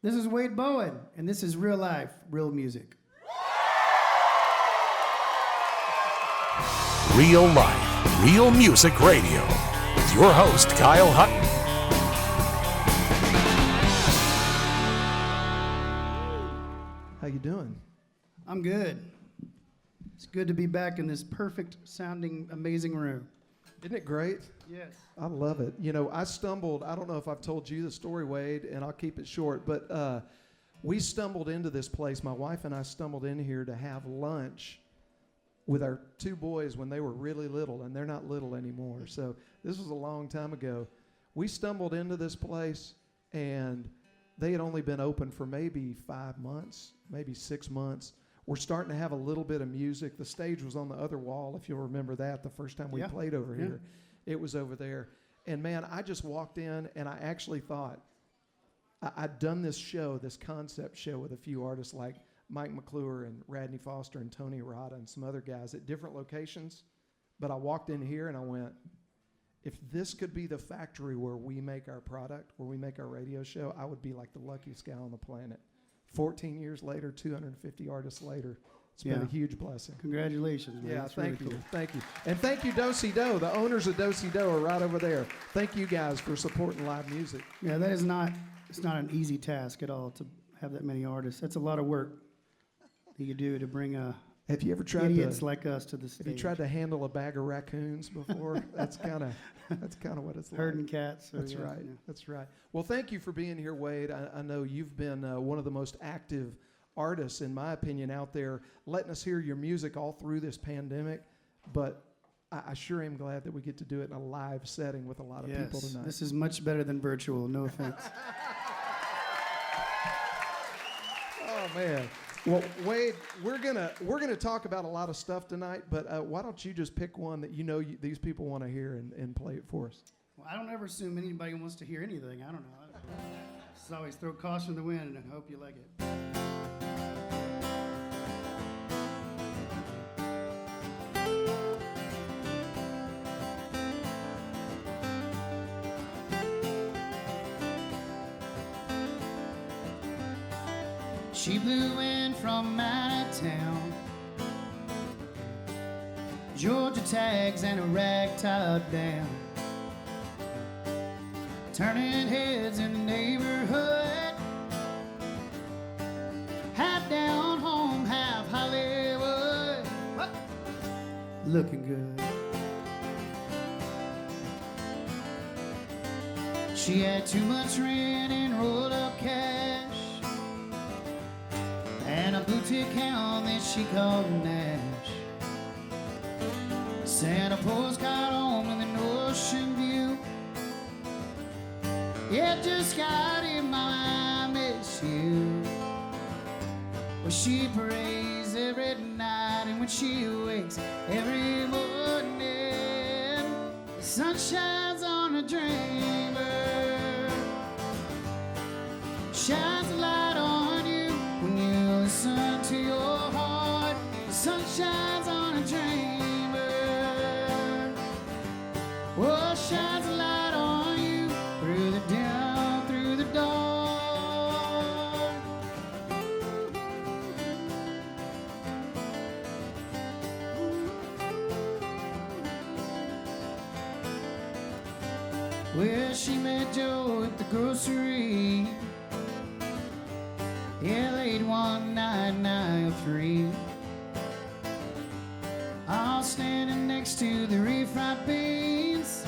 This is Wade Bowen, and this is real life, real music. Real life, real music radio with your host, Kyle Hutton. How you doing? I'm good. It's good to be back in this perfect sounding, amazing room. Isn't it great? Yes. I love it. You know, I stumbled, I don't know if I've told you the story, Wade, and I'll keep it short, but we stumbled into this place. My wife and I stumbled in here to have lunch with our two boys when they were really little, and they're not little anymore. So this was a long time ago. We stumbled into this place, and they had only been open for maybe 5 months, maybe 6 months. We're starting to have a little bit of music. The stage was on the other wall, if you'll remember that, the first time we played over here. It was over there. And, man, I just walked in, and I actually thought I'd done this show, this concept show with a few artists like Mike McClure and Radney Foster and Tony Arata and some other guys at different locations. But I walked in here, and I went, if this could be the factory where we make our product, where we make our radio show, I would be like the luckiest guy on the planet. 14 years later, 250 artists later, it's been a huge blessing. Congratulations, man. Yeah, That's thank really you. cool. Thank you. And thank you, Do-Si Do. The owners of Do-Si Do are right over there. Thank you guys for supporting live music. Yeah, that is not, it's not an easy task at all to have that many artists. That's a lot of work that you do to bring Have you ever tried idiots to, like us to the stage. have you tried to handle a bag of raccoons before? That's kind of what it's like. Herding cats. So That's right. Yeah. That's right. Well, thank you for being here, Wade. I know you've been one of the most active artists, in my opinion, out there, letting us hear your music all through this pandemic. But I sure am glad that we get to do it in a live setting with a lot of people tonight. This is much better than virtual. No offense. Oh man. Well, Wade, we're gonna talk about a lot of stuff tonight, but why don't you just pick one that you know these people want to hear and play it for us? Well, I don't ever assume anybody wants to hear anything. I don't know. Just always throw caution to the wind and hope you like it. She blew in from out of town, Georgia tags and a rag tied down, turning heads in the neighborhood, half down home, half Hollywood, looking good. She had too much rent and rolled up cash, and a boutique hound that she called Nash. Sent a postcard home with an ocean view. Yeah, just got in my mind, miss you. Well, she prays every night, and when she wakes every morning, the sun shines on a dreamer. Shines a light on you when you listen to your heart. The sun shines on a dreamer. Oh, shines a light on you through the down, through the dark. Well, she met Joe at the grocery. Yeah, late one night, 9:03. All standing next to the refried beans.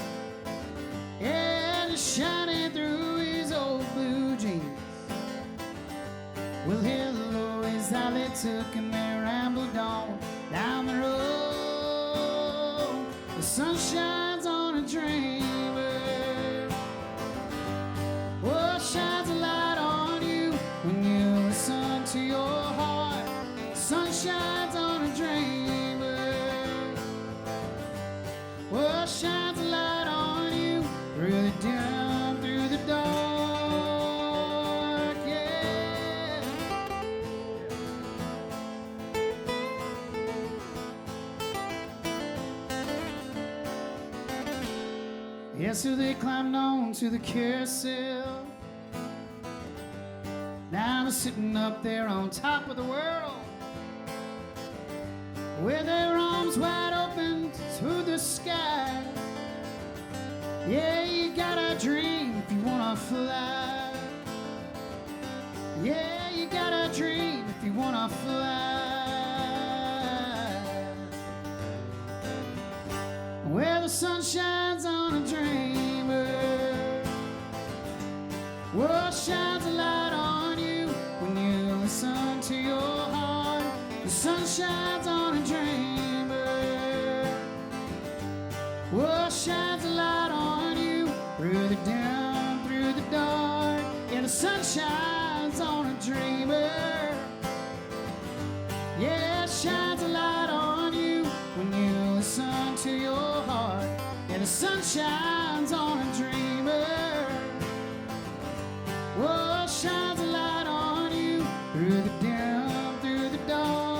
Yeah, just shining through his old blue jeans. Well, hello is how they took and they rambled on down the road. The sun shines on a dreamer. Oh, shines a light on you when you listen to your heart. The sun shines on a dreamer. Oh, shines a light on you through the down, through the dark, yeah. Yeah, so they climbed on to the carousel. I'm sitting up there on top of the world, with their arms wide open to the sky. Yeah, you gotta dream if you wanna fly. Yeah, you gotta dream if you wanna fly. Where the sun shines on a dreamer, world shines a light on you when you listen to your heart. The sun shines on a dreamer, world shines a light on you through the down, through the dark. Yeah, the sun shines on a dreamer. Yeah, it shines a light on you when you listen to your heart. Yeah, the sun shines on a dreamer. Oh, shines a light on you through the down, through the dark.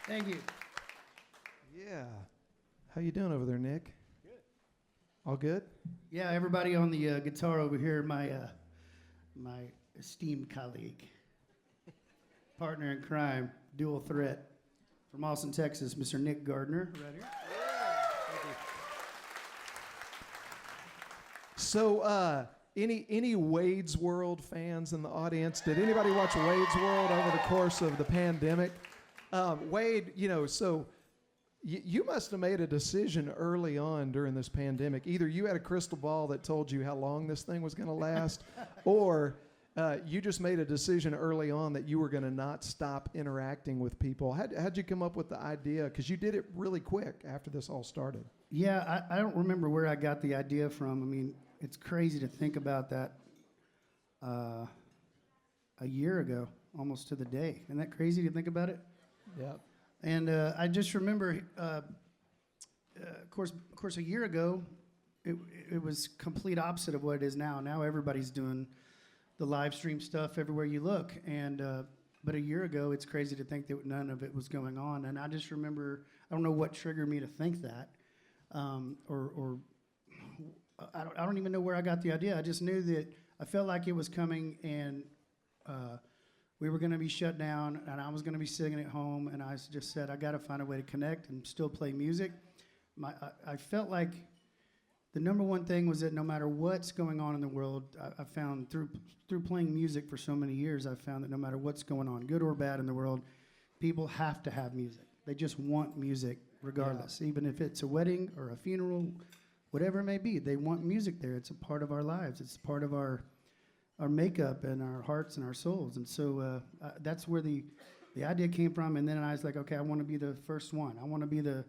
Thank you. Yeah. How you doing over there, Nick? Good. All good? Yeah, everybody on the guitar over here, my esteemed colleague, partner in crime, dual threat, from Austin, Texas, Mr. Nick Gardner, right here. So, any Wade's World fans in the audience? Did anybody watch Wade's World over the course of the pandemic? Wade, so you must have made a decision early on during this pandemic. Either you had a crystal ball that told you how long this thing was going to last, or you just made a decision early on that you were going to not stop interacting with people. How'd you come up with the idea? Because you did it really quick after this all started. Yeah, I don't remember where I got the idea from. I mean, it's crazy to think about that a year ago, almost to the day. Isn't that crazy to think about it? Yeah. And I just remember, of course, a year ago, it was complete opposite of what it is now. Now everybody's doing the live stream stuff everywhere you look. And but a year ago, it's crazy to think that none of it was going on. And I just remember, I don't know what triggered me to think that, or I don't even know where I got the idea. I just knew that I felt like it was coming, and we were going to be shut down, and I was going to be sitting at home, and I just said, I got to find a way to connect and still play music. I felt like the number one thing was that no matter what's going on in the world, I found through playing music for so many years, I found that no matter what's going on, good or bad in the world, people have to have music. They just want music regardless, even if it's a wedding or a funeral, whatever it may be. They want music there. It's a part of our lives. It's part of our makeup and our hearts and our souls. And so that's where the idea came from. And then I was like, okay, I want to be the first one. I want to be the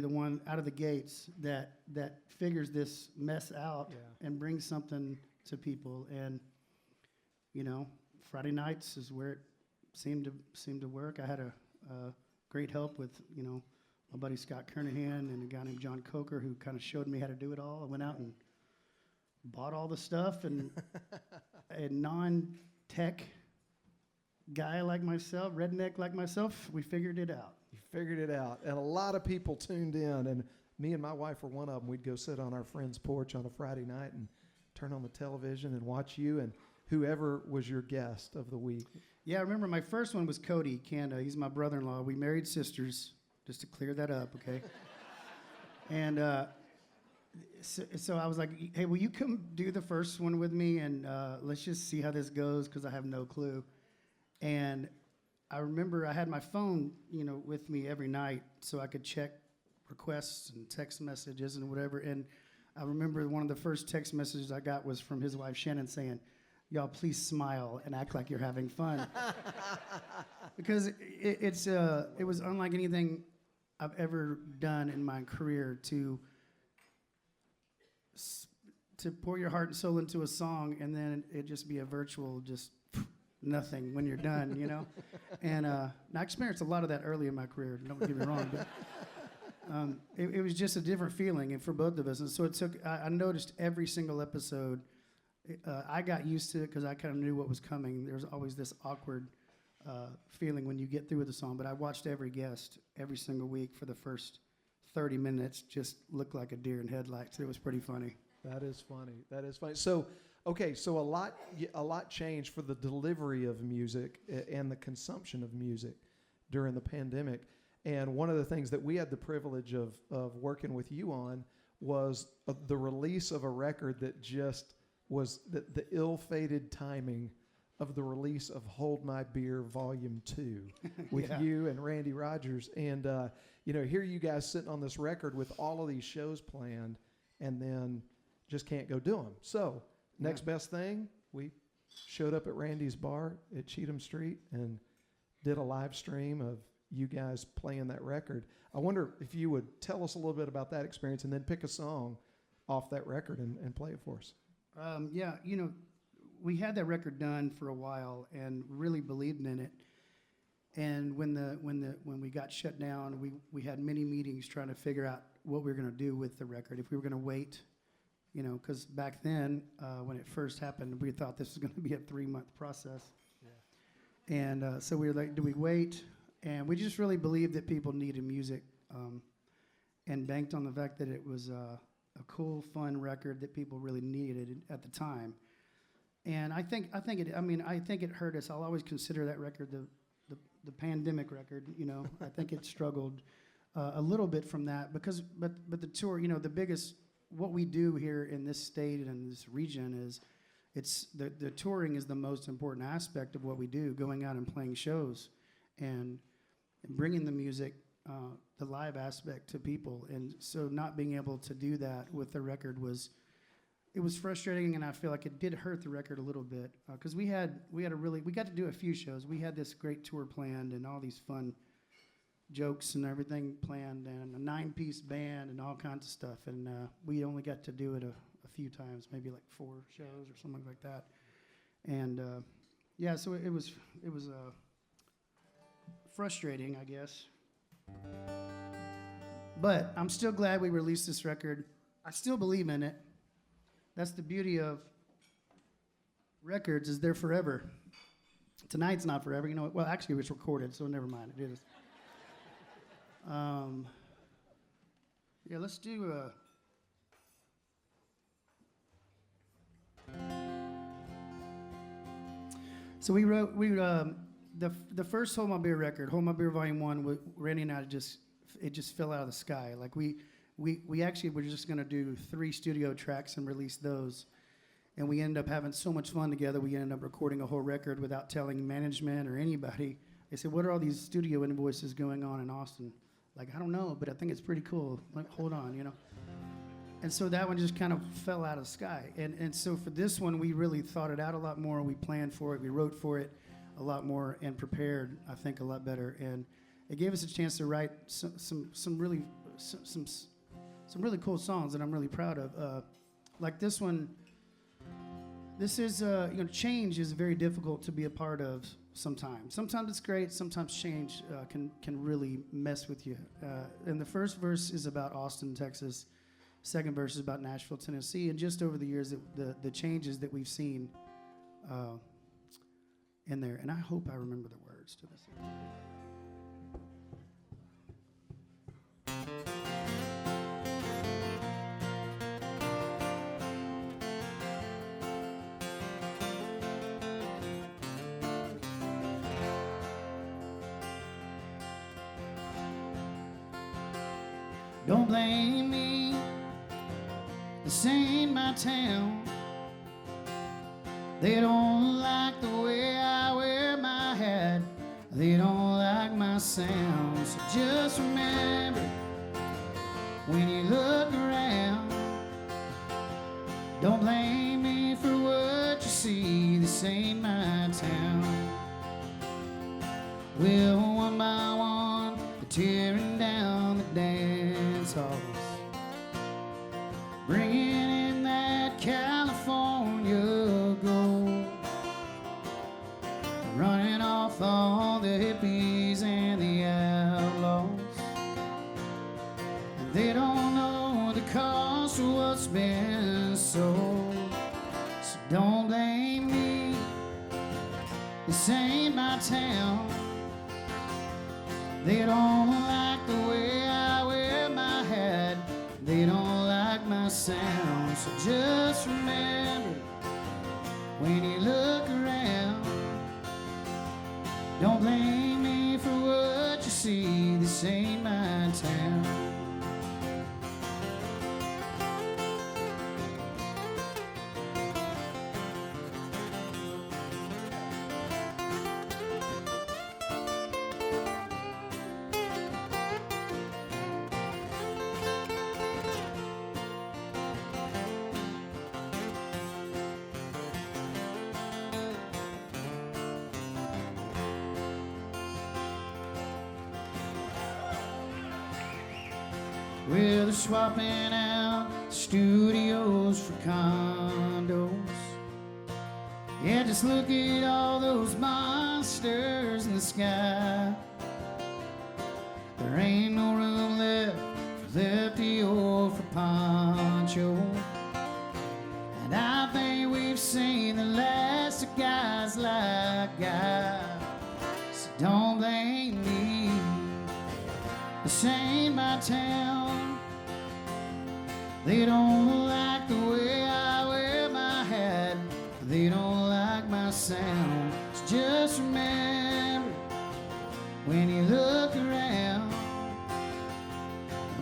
one out of the gates that figures this mess out and brings something to people. And Friday nights is where it seemed to work. I had a great help with my buddy Scott Kernahan and a guy named John Coker who kind of showed me how to do it all. I went out and bought all the stuff, and a non-tech guy like myself, redneck like myself, we figured it out. You figured it out, and a lot of people tuned in, and me and my wife were one of them. We'd go sit on our friend's porch on a Friday night and turn on the television and watch you and whoever was your guest of the week. Yeah, I remember my first one was Cody Kanda. He's my brother-in-law. We married sisters, just to clear that up, okay? And so I was like, hey, will you come do the first one with me, and let's just see how this goes, because I have no clue. And I remember I had my phone, with me every night so I could check requests and text messages and whatever. And I remember one of the first text messages I got was from his wife, Shannon, saying, y'all please smile and act like you're having fun. Because it was unlike anything I've ever done in my career to pour your heart and soul into a song and then it just be a virtual nothing when you're done, you know. And I experienced a lot of that early in my career. Don't get me wrong, but it was just a different feeling, and for both of us. And so it took. I noticed every single episode. I got used to it because I kind of knew what was coming. There's always this awkward feeling when you get through with the song. But I watched every guest every single week for the first 30 minutes. Just looked like a deer in headlights. It was pretty funny. That is funny. That is funny. So, okay, so a lot changed for the delivery of music and the consumption of music during the pandemic. And one of the things that we had the privilege of working with you on was the release of a record that just was the ill-fated timing of the release of Hold My Beer Volume 2 with you and Randy Rogers. And, here you guys sitting on this record with all of these shows planned and then just can't go do them. So next best thing, we showed up at Randy's bar at Cheatham Street and did a live stream of you guys playing that record. I wonder if you would tell us a little bit about that experience and then pick a song off that record and play it for us. We had that record done for a while and really believed in it. And when we got shut down, we had many meetings trying to figure out what we were going to do with the record. If we were going to wait, because back then when it first happened, we thought this was going to be a 3-month process. Yeah. And so we were like, do we wait? And we just really believed that people needed music, and banked on the fact that it was a cool, fun record that people really needed at the time. And I think it hurt us. I'll always consider that record the pandemic record. I think it struggled a little bit from that but the tour. The biggest what we do here in this state and in this region is it's the touring is the most important aspect of what we do. Going out and playing shows, and bringing the music, the live aspect to people. And so not being able to do that with the record was frustrating, and I feel like it did hurt the record a little bit because we got to do a few shows. We had this great tour planned and all these fun jokes and everything planned and a 9-piece band and all kinds of stuff, and we only got to do it a few times, maybe like 4 shows or something like that. And so it was frustrating, I guess. But I'm still glad we released this record. I still believe in it. That's the beauty of records, is they're forever. Tonight's not forever. Well, actually, it was recorded, so never mind. It is. Let's do So we wrote the first Hold My Beer record, Hold My Beer Volume 1. Randy and I it just fell out of the sky. Like we actually were just gonna do 3 studio tracks and release those, and we ended up having so much fun together. We ended up recording a whole record without telling management or anybody. They said, "What are all these studio invoices going on in Austin?" Like, I don't know, but I think it's pretty cool. Like, hold on, And so that one just kind of fell out of the sky. And so for this one, we really thought it out a lot more. We planned for it. We wrote for it a lot more and prepared, I think, a lot better. And it gave us a chance to write some really cool songs that I'm really proud of. Like this one. This is change is very difficult to be a part of sometimes. Sometimes it's great. Sometimes change can really mess with you. And the first verse is about Austin, Texas. Second verse is about Nashville, Tennessee. And just over the years, the changes that we've seen in there. And I hope I remember the words to this. Don't blame me, this ain't my town. They don't like the way I wear my hat. They don't like my sound. So just remember, when you look around, don't blame me for what you see. This ain't my town. Well, one by one, they're tearing down the dance halls, bringing in that California gold. running off all the hippies and the outlaws. And they don't know the cost of what's been sold. So don't blame me, this ain't my town. They don't like the way I wear my hat, they don't like my sound. So just remember, when you look around, don't blame me for what you see, this ain't my town. Well, they're swapping out studios for condos. Yeah, just look at all those monsters in the sky. There ain't no room left for Lefty or for Poncho. And I think we've seen the last of guys like Guy. So don't blame me, this ain't my town. They don't like the way I wear my hat, they don't like my sound. So just remember, when you look around,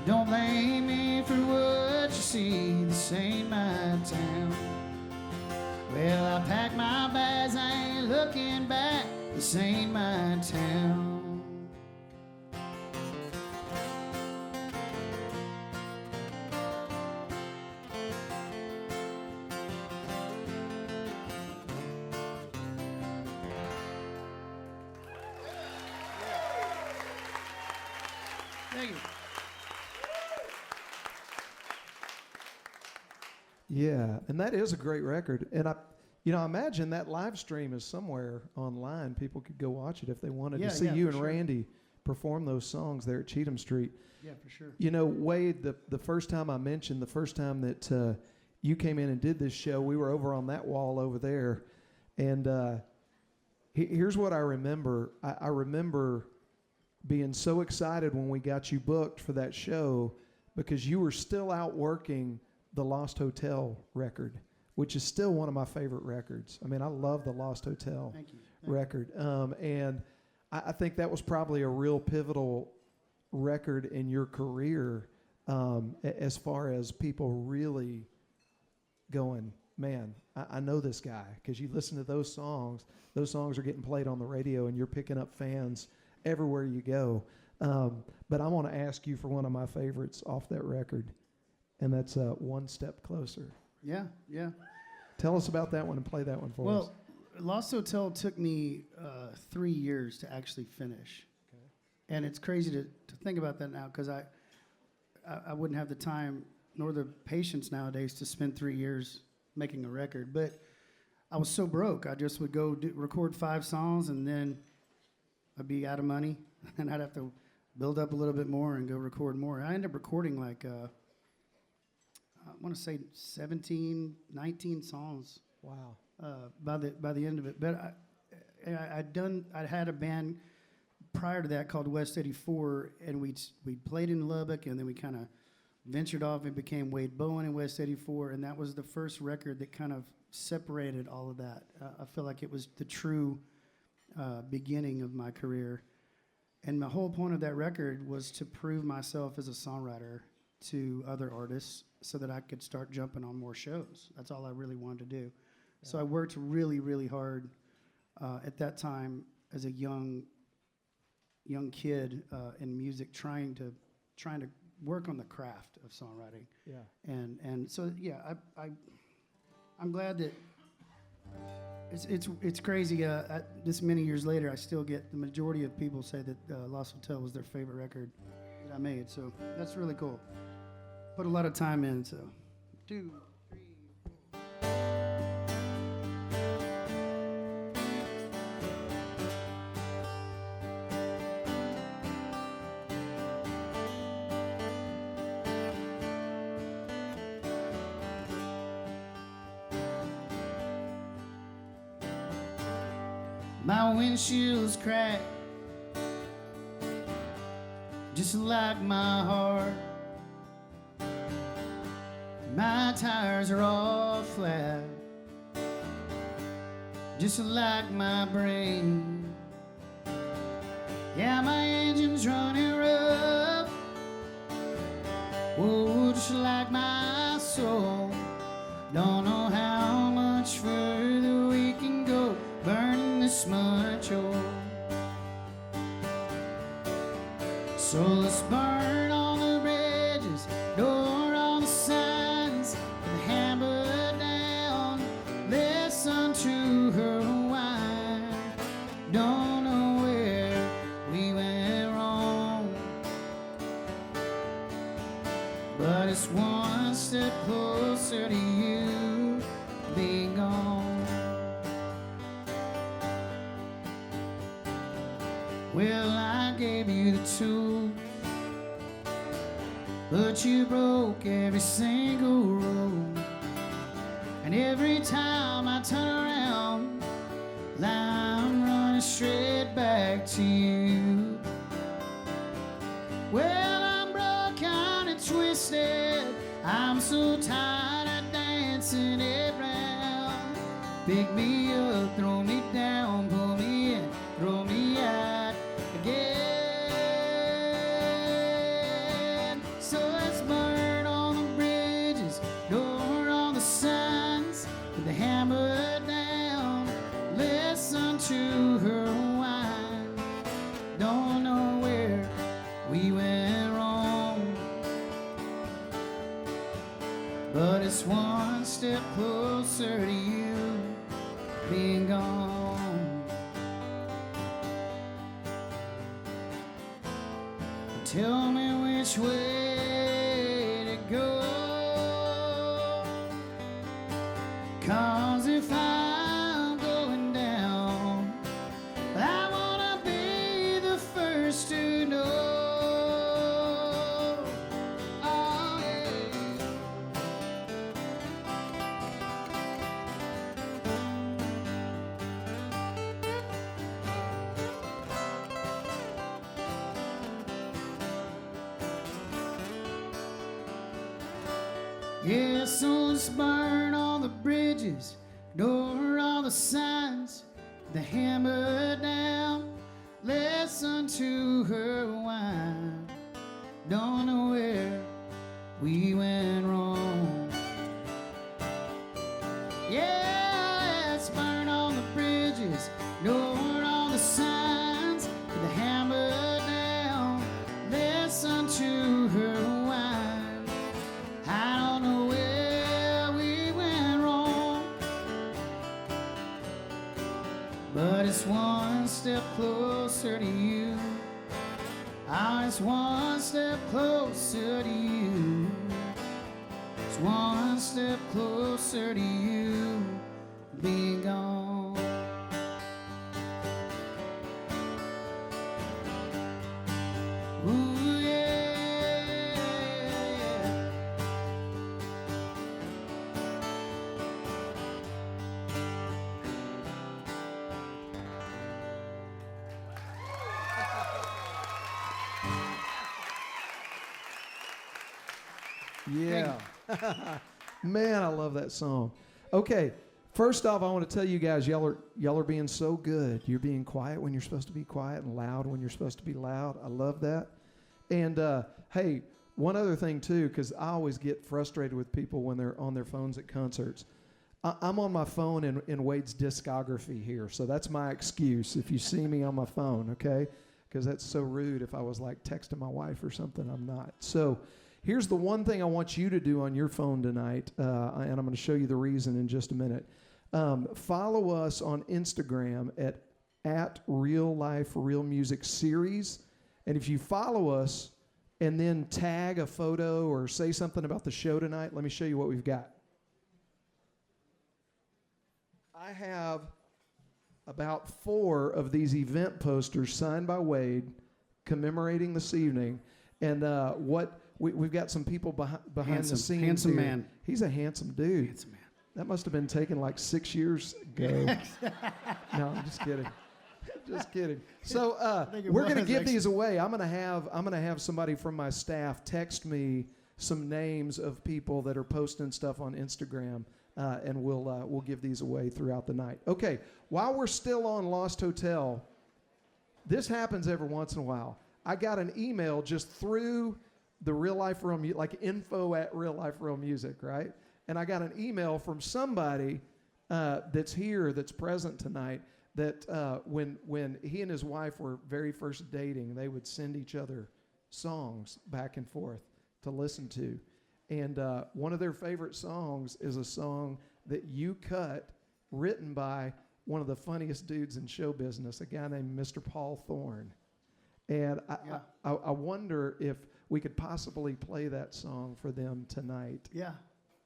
don't blame me for what you see, this ain't my town. Well, I packed my bags, I ain't looking back, this ain't my town. Thank you. Yeah, and that is a great record. And I imagine that live stream is somewhere online. People could go watch it if they wanted to see you and sure. Randy perform those songs there at Cheatham Street. Yeah, for sure. You know, Wade, the first time I mentioned, the first time that you came in and did this show, we were over on that wall over there. And here's what I remember. I remember being so excited when we got you booked for that show because you were still out working the Lost Hotel record, which is still one of my favorite records. I mean, I love the Lost Hotel record. And I think that was probably a real pivotal record in your career as far as people really going, man, I know this guy, because you listen to those songs are getting played on the radio and you're picking up fans everywhere you go. But I want to ask you for one of my favorites off that record, and that's One Step Closer. Yeah. Tell us about that one and play that one for us. Well, Lost Hotel took me 3 years to actually finish. Okay. And it's crazy to think about that now, because I wouldn't have the time nor the patience nowadays to spend 3 years making a record. But I was so broke. I just would go record 5 songs, and then I'd be out of money, and I'd have to build up a little bit more and go record more. I ended up recording like, I want to say 17, 19 songs. Wow. By the end of it. But I had a band prior to that called West 84, and we played in Lubbock, and then we kind of ventured off and became Wade Bowen in West 84, and that was the first record that kind of separated all of that. I feel like it was the true beginning of my career. And my whole point of that record was to prove myself as a songwriter to other artists so that I could start jumping on more shows. That's all I really wanted to do. Yeah. So I worked really, really hard at that time as a young kid in music, trying to work on the craft of songwriting. Yeah. And so yeah, I'm glad that it's crazy. This many years later, I still get the majority of people say that Lost Hotel was their favorite record that I made. So that's really cool. Put a lot of time in. So 2, 3, 4. My windshield's cracked, just like my heart. My tires are all flat, just like my brain. Yeah, my engine's running rough, oh, just like my soul. Don't know how much further we can go, burning this much oil. So let's burn all the bridges, ignore all the signs, and hammer down, listen to her whine. Don't know where we went wrong, but it's one step closer to you being gone. Well, I gave you the tool, but you broke every single rule. And every time I turn around, I'm running straight back to you. Well, I'm broken and twisted, I'm so tired of dancing around. Pick me up, throw me down, pull me in, throw me out again. So let's burn all the bridges, ignore all the signs, with the hammer down, listen to her whine. Don't know where we went wrong, but it's one step closer to you being gone. Tell me which way to go, 'cause if I'm going down, I wanna be the first to know. Oh, yeah. Yeah, so let's burn all the bridges, ignore all the signs, the hammer down, listen to her whine. Don't know where we went wrong. Yeah, let's burn all the bridges, ignore all the signs, the hammer down, listen to her whine. I don't know where we went wrong, but it's one step closer to you. Oh, it's one step closer to you. It's one step closer to you being gone. Ooh, yeah, yeah. Yeah. Man, I love that song. Okay, first off, I want to tell you guys, y'all are being so good. You're being quiet when you're supposed to be quiet and loud when you're supposed to be loud. I love that. And hey, one other thing too, because I always get frustrated with people when they're on their phones at concerts. I'm on my phone in Wade's discography here, so that's my excuse if you see me on my phone, okay? Because that's so rude if I was like texting my wife or something. I'm not. So here's the one thing I want you to do on your phone tonight, and I'm going to show you the reason in just a minute. Follow us on Instagram at Real Life Real Music Series, and if you follow us and then tag a photo or say something about the show tonight, let me show you what we've got. I have about 4 of these event posters signed by Wade commemorating this evening, and we've got some people behind the scenes. Handsome here. man. He's a handsome dude. Handsome man. That must have been taken like 6 years ago. No, I'm just kidding. Just kidding. So think it we're gonna was, give actually. these away. I'm gonna have somebody from my staff text me some names of people that are posting stuff on Instagram, and we'll give these away throughout the night. Okay. While we're still on Lost Hotel, this happens every once in a while. I got an email just through the Real Life Real Music, like info@realliferealmusic, right? And I got an email from somebody that's here, that's present tonight, that when he and his wife were very first dating, they would send each other songs back and forth to listen to. And one of their favorite songs is a song that you cut, written by one of the funniest dudes in show business, a guy named Mr. Paul Thorne. And I wonder if we could possibly play that song for them tonight. Yeah.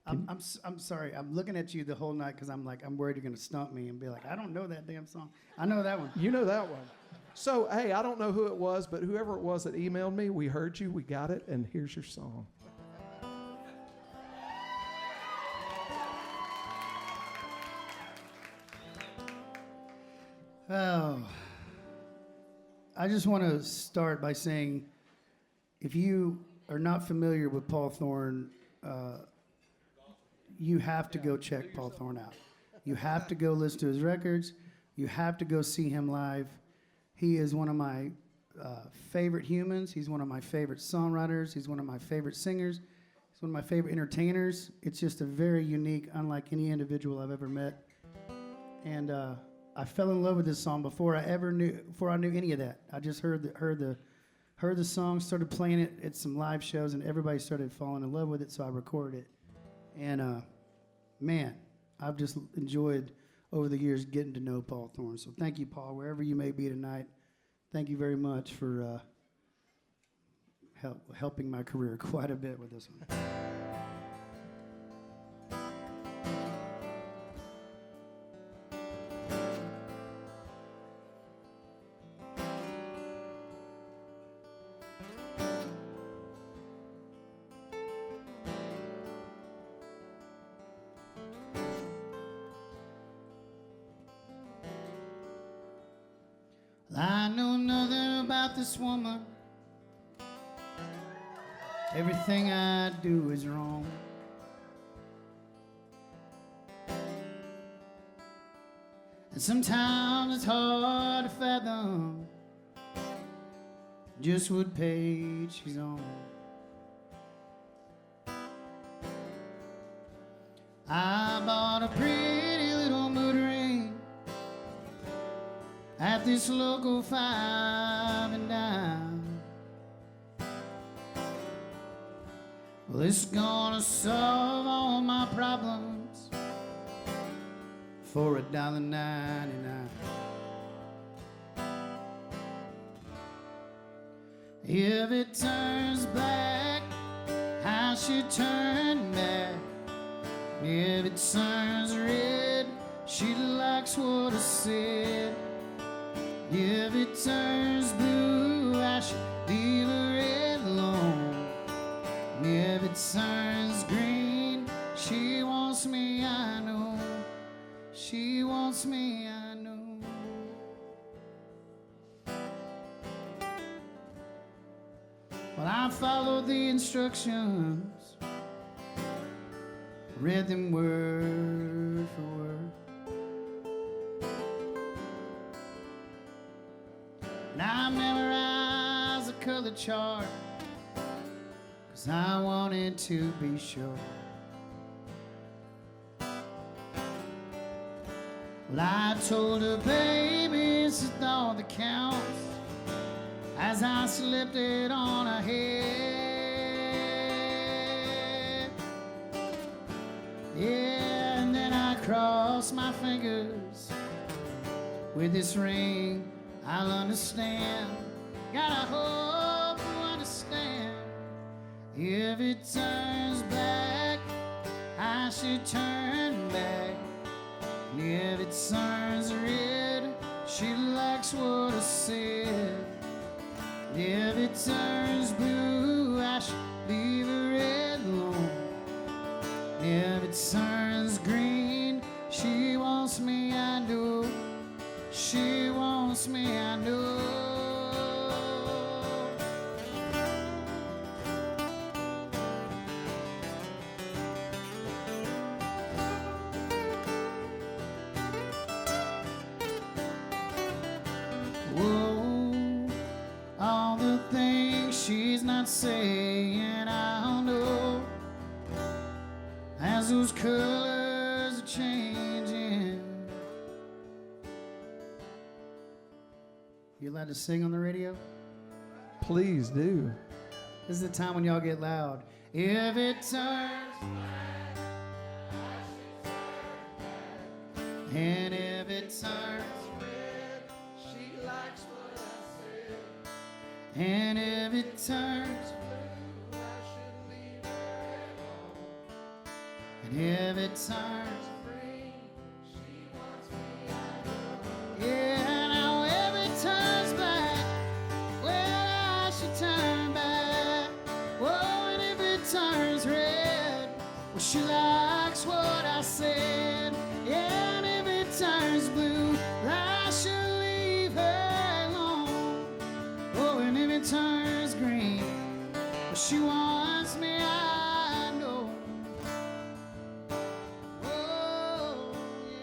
I'm sorry. I'm looking at you the whole night because I'm worried you're going to stump me and be like, I don't know that damn song. I know that one. You know that one. So, hey, I don't know who it was, but whoever it was that emailed me, we heard you, we got it, and here's your song. Oh, I just want to start by saying, if you are not familiar with Paul Thorne, you have to go check Paul Thorne out. You have to go listen to his records. You have to go see him live. He is one of my favorite humans. He's one of my favorite songwriters. He's one of my favorite singers. He's one of my favorite entertainers. It's just a very unique, unlike any individual I've ever met. And I fell in love with this song before I knew any of that. I just heard the song, started playing it at some live shows, and everybody started falling in love with it. So I recorded it, and man, I've just enjoyed over the years getting to know Paul Thorne. So thank you, Paul, wherever you may be tonight. Thank you very much for helping my career quite a bit with this one. I know nothing about this woman. Everything I do is wrong. And sometimes it's hard to fathom just what page she's on. I bought a pretty little mood ring at this local 5 and dime. Well, it's gonna solve all my problems for $1.99. If it turns black, I should turn back. If it turns red, she likes what I said. If it turns blue, I should leave her red alone. If it turns green, she wants me, I know. She wants me, I know. Well, I followed the instructions, read them word for word. And I memorized the color chart, 'cause I wanted to be sure. Well, I told her, baby, it's the thought that counts, as I slipped it on her head. Yeah, and then I crossed my fingers. With this ring, I'll understand. Gotta hope you understand. If it turns black, I should turn back. And if it turns red, she likes what I said. If it turns blue, I should leave her red alone. If it turns green, she wants me, I know. She wants wants me, I know. Whoa, all the things she's not saying, I'll know as those colors are changing. You allowed to sing on the radio? Please do. This is the time when y'all get loud. If it turns and if it turns red, she likes what I said. And if it turns blue, I should leave her at home. And if it turns green, she wants me, I know. Yeah, now if it turns black, well, I should turn back. Oh, and if it turns red, well, she likes what I said. Yeah, and if it turns blue, I should leave her alone. Oh, and if it turns green, well, she wants me, I know. Oh, yeah.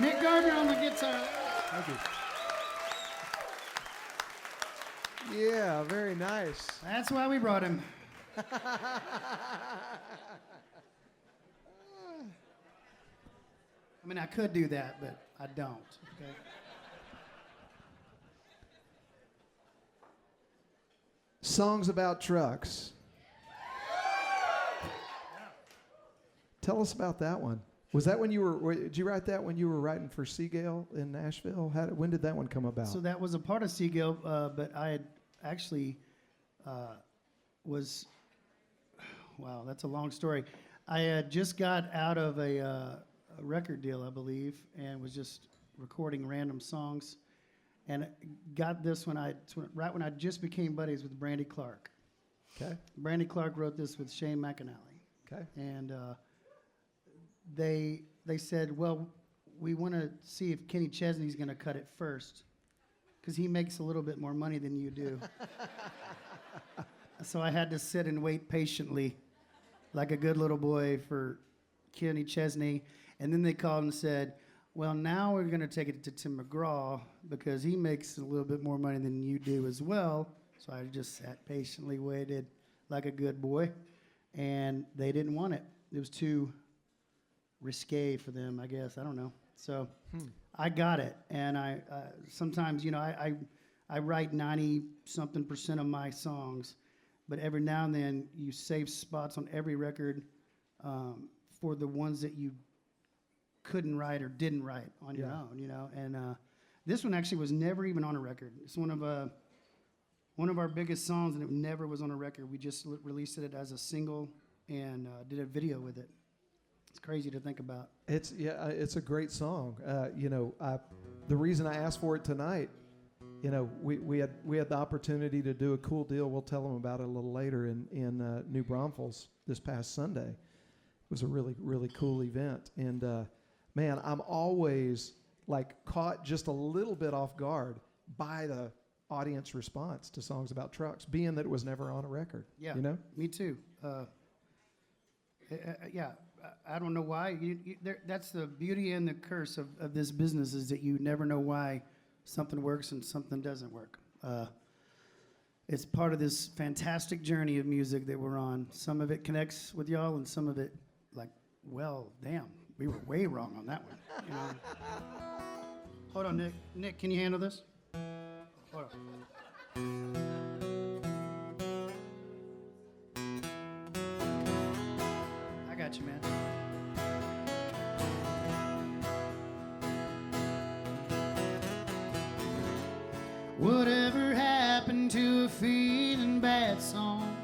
Nick Gardner on the guitar. Thank you. Yeah, very nice. That's why we brought him. I mean, I could do that, but I don't. Okay? Songs about trucks. Tell us about that one. Was that when you were, did you write that when you were writing for Seagale in Nashville? When did that one come about? So that was a part of Seagale, but I had actually wow, that's a long story. I had just got out of a record deal, I believe, and was just recording random songs, and got this right when I just became buddies with Brandy Clark. Okay. Brandy Clark wrote this with Shane McAnally. Okay. And they said, well, we want to see if Kenny Chesney's going to cut it first, because he makes a little bit more money than you do. So I had to sit and wait patiently, like a good little boy, for Kenny Chesney. And then they called and said, well, now we're going to take it to Tim McGraw, because he makes a little bit more money than you do as well. So I just sat patiently, waited like a good boy, and they didn't want it. It was too risque for them, I guess. I don't know. So I got it, and I sometimes, you know, I write 90-something% of my songs, but every now and then you save spots on every record for the ones that you couldn't write or didn't write on your own, you know. And this one actually was never even on a record. It's one of our biggest songs, and it never was on a record. We just released it as a single and did a video with it. It's crazy to think about. It's a great song. You know, the reason I asked for it tonight, you know, we had the opportunity to do a cool deal. We'll tell them about it a little later in New Braunfels this past Sunday. It was a really, really cool event. And man, I'm always like caught just a little bit off guard by the audience response to songs about trucks, being that it was never on a record. Yeah, you know? Me too. Yeah, I don't know why. That's the beauty and the curse of this business, is that you never know why something works and something doesn't work. It's part of this fantastic journey of music that we're on. Some of it connects with y'all, and some of it, like, well, damn, we were way wrong on that one. You know? Hold on, Nick. Nick, can you handle this? Hold on. I got you, man. Whatever happened to a feeling bad song?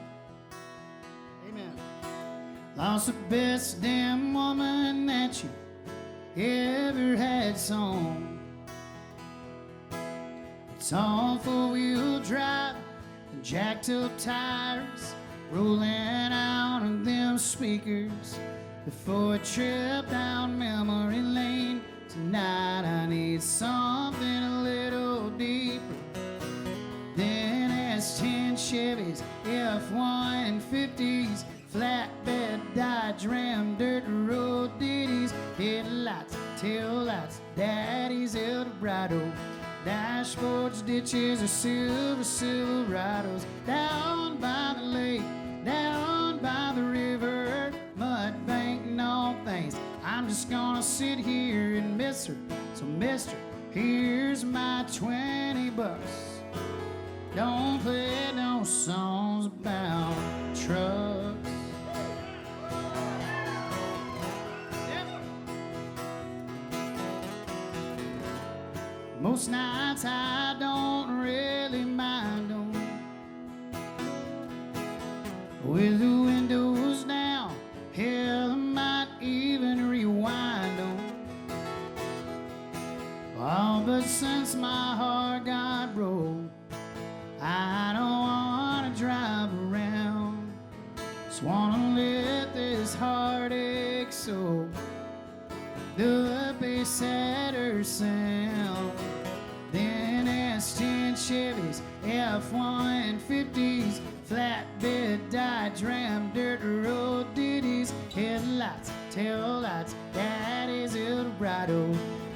Amen. Lost the best damn woman that you ever had song. It's all four-wheel drive and jacked up tires rolling out of them speakers before a trip down memory lane. Tonight I need something a little deeper than S10 Chevys, F-150s, flatbed Dodge Ram, dirt road ditties, headlights, taillights, daddy's Eldorado, dashboards, ditches, or silver Silverados, down by the lake, down by the river, mud bank and all things. I'm just gonna sit here and miss her. So mister, here's my 20 bucks. Don't play no songs about trucks. Most nights I don't really mind them. With the windows down, hell, I might even rewind them. Oh, but since my heart got broke, I don't wanna drive around. Just wanna let this heartache soak the bass setter sound. Then S10 Chevys, F-150s, flatbed Dodge Ram, dirt road ditties, headlights, taillights, daddy's Eldorado,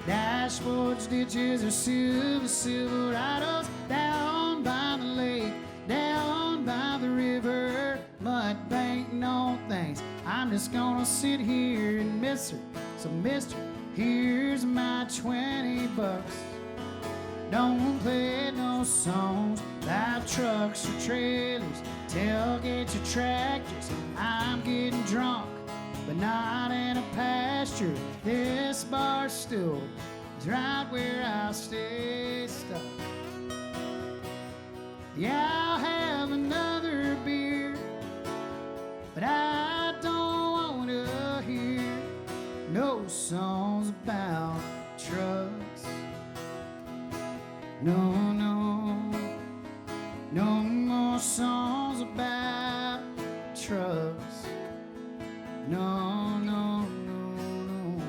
dashboards, ditches, or silver Silverados, down by the lake, down by the river, mud bank and all things. I'm just gonna sit here and miss her. So mister, here's my 20 bucks. Don't play no songs about trucks or trailers, tailgates or tractors. I'm getting drunk, but not in a pasture. This bar stool is right where I'll stay stuck. Yeah, I'll have another beer, but I don't want to hear no songs about trucks. No, no, no more songs about trucks. No, no, no, no.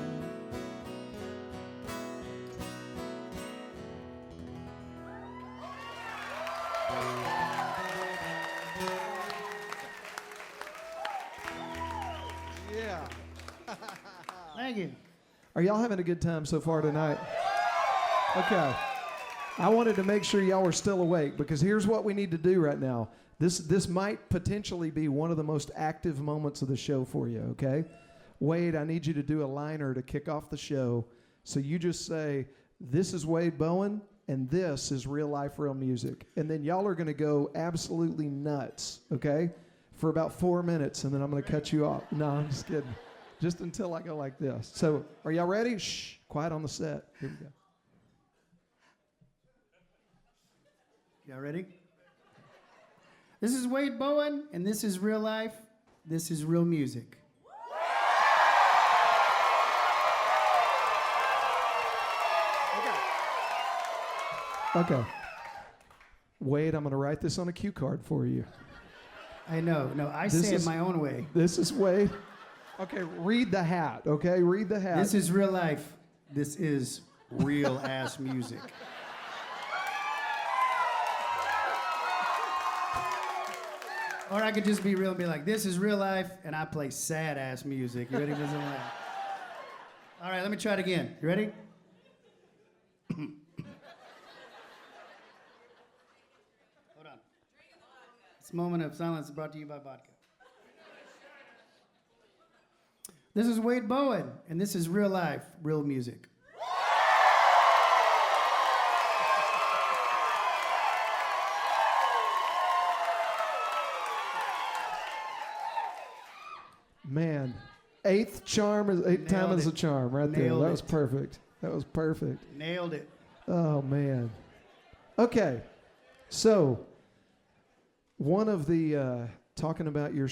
Yeah. Thank you. Are y'all having a good time so far tonight? Okay. I wanted to make sure y'all were still awake, because here's what we need to do right now. This might potentially be one of the most active moments of the show for you, okay? Wade, I need you to do a liner to kick off the show. So you just say, this is Wade Bowen, and this is real life, real music. And then y'all are going to go absolutely nuts, okay, for about 4 minutes, and then I'm going to cut you off. No, I'm just kidding. Just until I go like this. So are y'all ready? Shh, quiet on the set. Here we go. Y'all ready? This is Wade Bowen, and this is real life. This is real music. Okay. Wade, I'm going to write this on a cue card for you. I know. No, I This say it is- my own way. This is Wade. Okay, read the hat, okay? Read the hat. This is real life. This is real ass music. Or I could just be real and be like, this is real life, and I play sad ass music. You ready for some of that? All right, let me try it again. You ready? Hold on. This moment of silence is brought to you by vodka. This is Wade Bowen, and this is real life, real music. Man, eighth time is a charm right there. Nailed That was it. perfect. That was perfect. Nailed it. Oh, man. Okay, so one of the, talking about your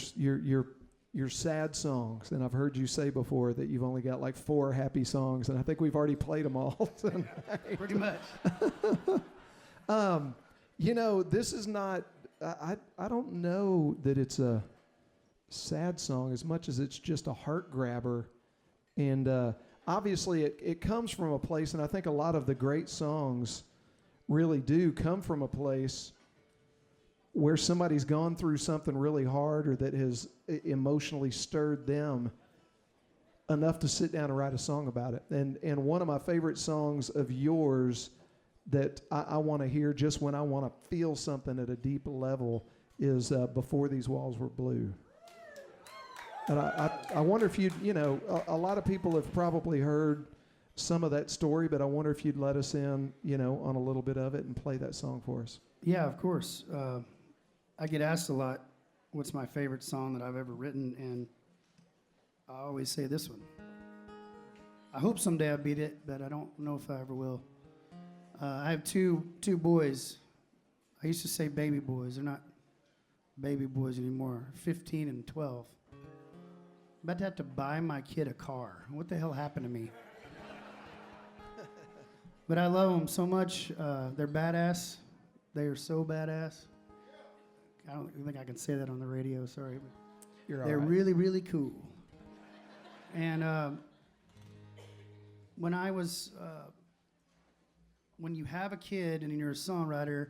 sad songs, and I've heard you say before that you've only got like 4 happy songs, and I think we've already played them all tonight. Pretty much. You know, this is not, I don't know that it's a sad song as much as it's just a heart grabber. And obviously it comes from a place, and I think a lot of the great songs really do come from a place where somebody's gone through something really hard or that has emotionally stirred them enough to sit down and write a song about it. And one of my favorite songs of yours that I want to hear just when I want to feel something at a deep level is Before These Walls Were Blue. And I wonder if you know, a lot of people have probably heard some of that story, but I wonder if you'd let us in, you know, on a little bit of it and play that song for us. Yeah, of course. I get asked a lot, what's my favorite song that I've ever written, and I always say this one. I hope someday I beat it, but I don't know if I ever will. I have two boys. I used to say baby boys. They're not baby boys anymore. 15 and 12. About to have to buy my kid a car. What the hell happened to me? But I love them so much. They're badass. They are so badass. I don't think I can say that on the radio. Sorry. But they're really, really cool. And when I was, when you have a kid and you're a songwriter,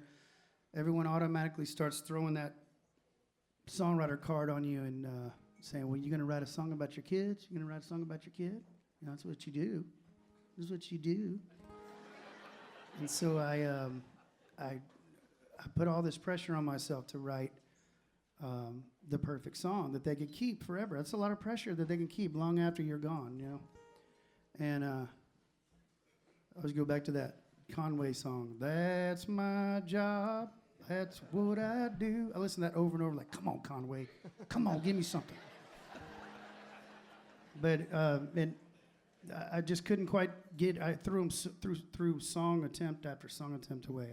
everyone automatically starts throwing that songwriter card on you and saying, well, you going to write a song about your kids? You going to write a song about your kid? You know, that's what you do. This is what you do. And so I put all this pressure on myself to write the perfect song that they could keep forever. That's a lot of pressure that they can keep long after you're gone, you know. And I always go back to that Conway song. That's my job. That's what I do. I listen to that over and over, like, come on, Conway. Come on, give me something. But and I just couldn't quite get. I threw them through song attempt after song attempt away.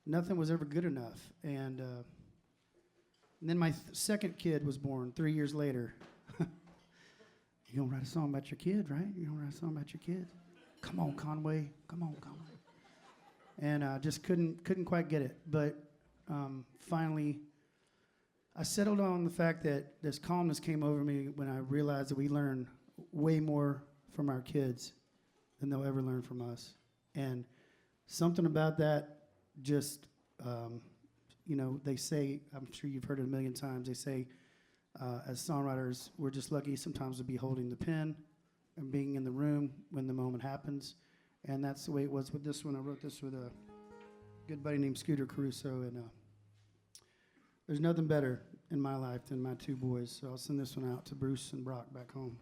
Nothing was ever good enough. And then my second kid was born 3 years later. You gonna write a song about your kid, right? You gonna write a song about your kid? Come on, Conway. Come on, Conway. And I just couldn't quite get it. But finally, I settled on the fact that this calmness came over me when I realized that we learn way more from our kids than they'll ever learn from us. And something about that just, you know, they say, I'm sure you've heard it a million times, they say, as songwriters, we're just lucky sometimes to be holding the pen and being in the room when the moment happens. And that's the way it was with this one. I wrote this with a good buddy named Scooter Caruso, and there's nothing better in my life than my 2 boys. So I'll send this one out to Bruce and Brock back home.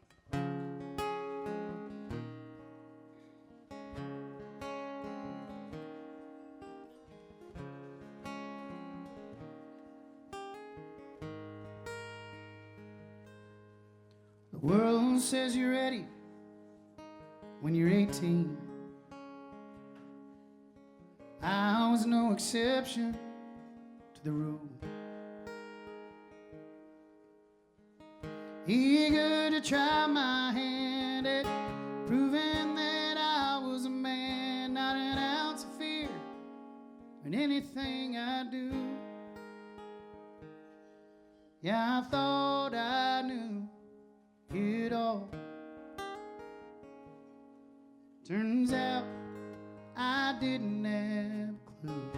World says you're ready when you're 18. I was no exception to the rule. Eager to try my hand at proving that I was a man, not an ounce of fear in anything I do. Yeah, I thought I knew it all. Turns out I didn't have a clue.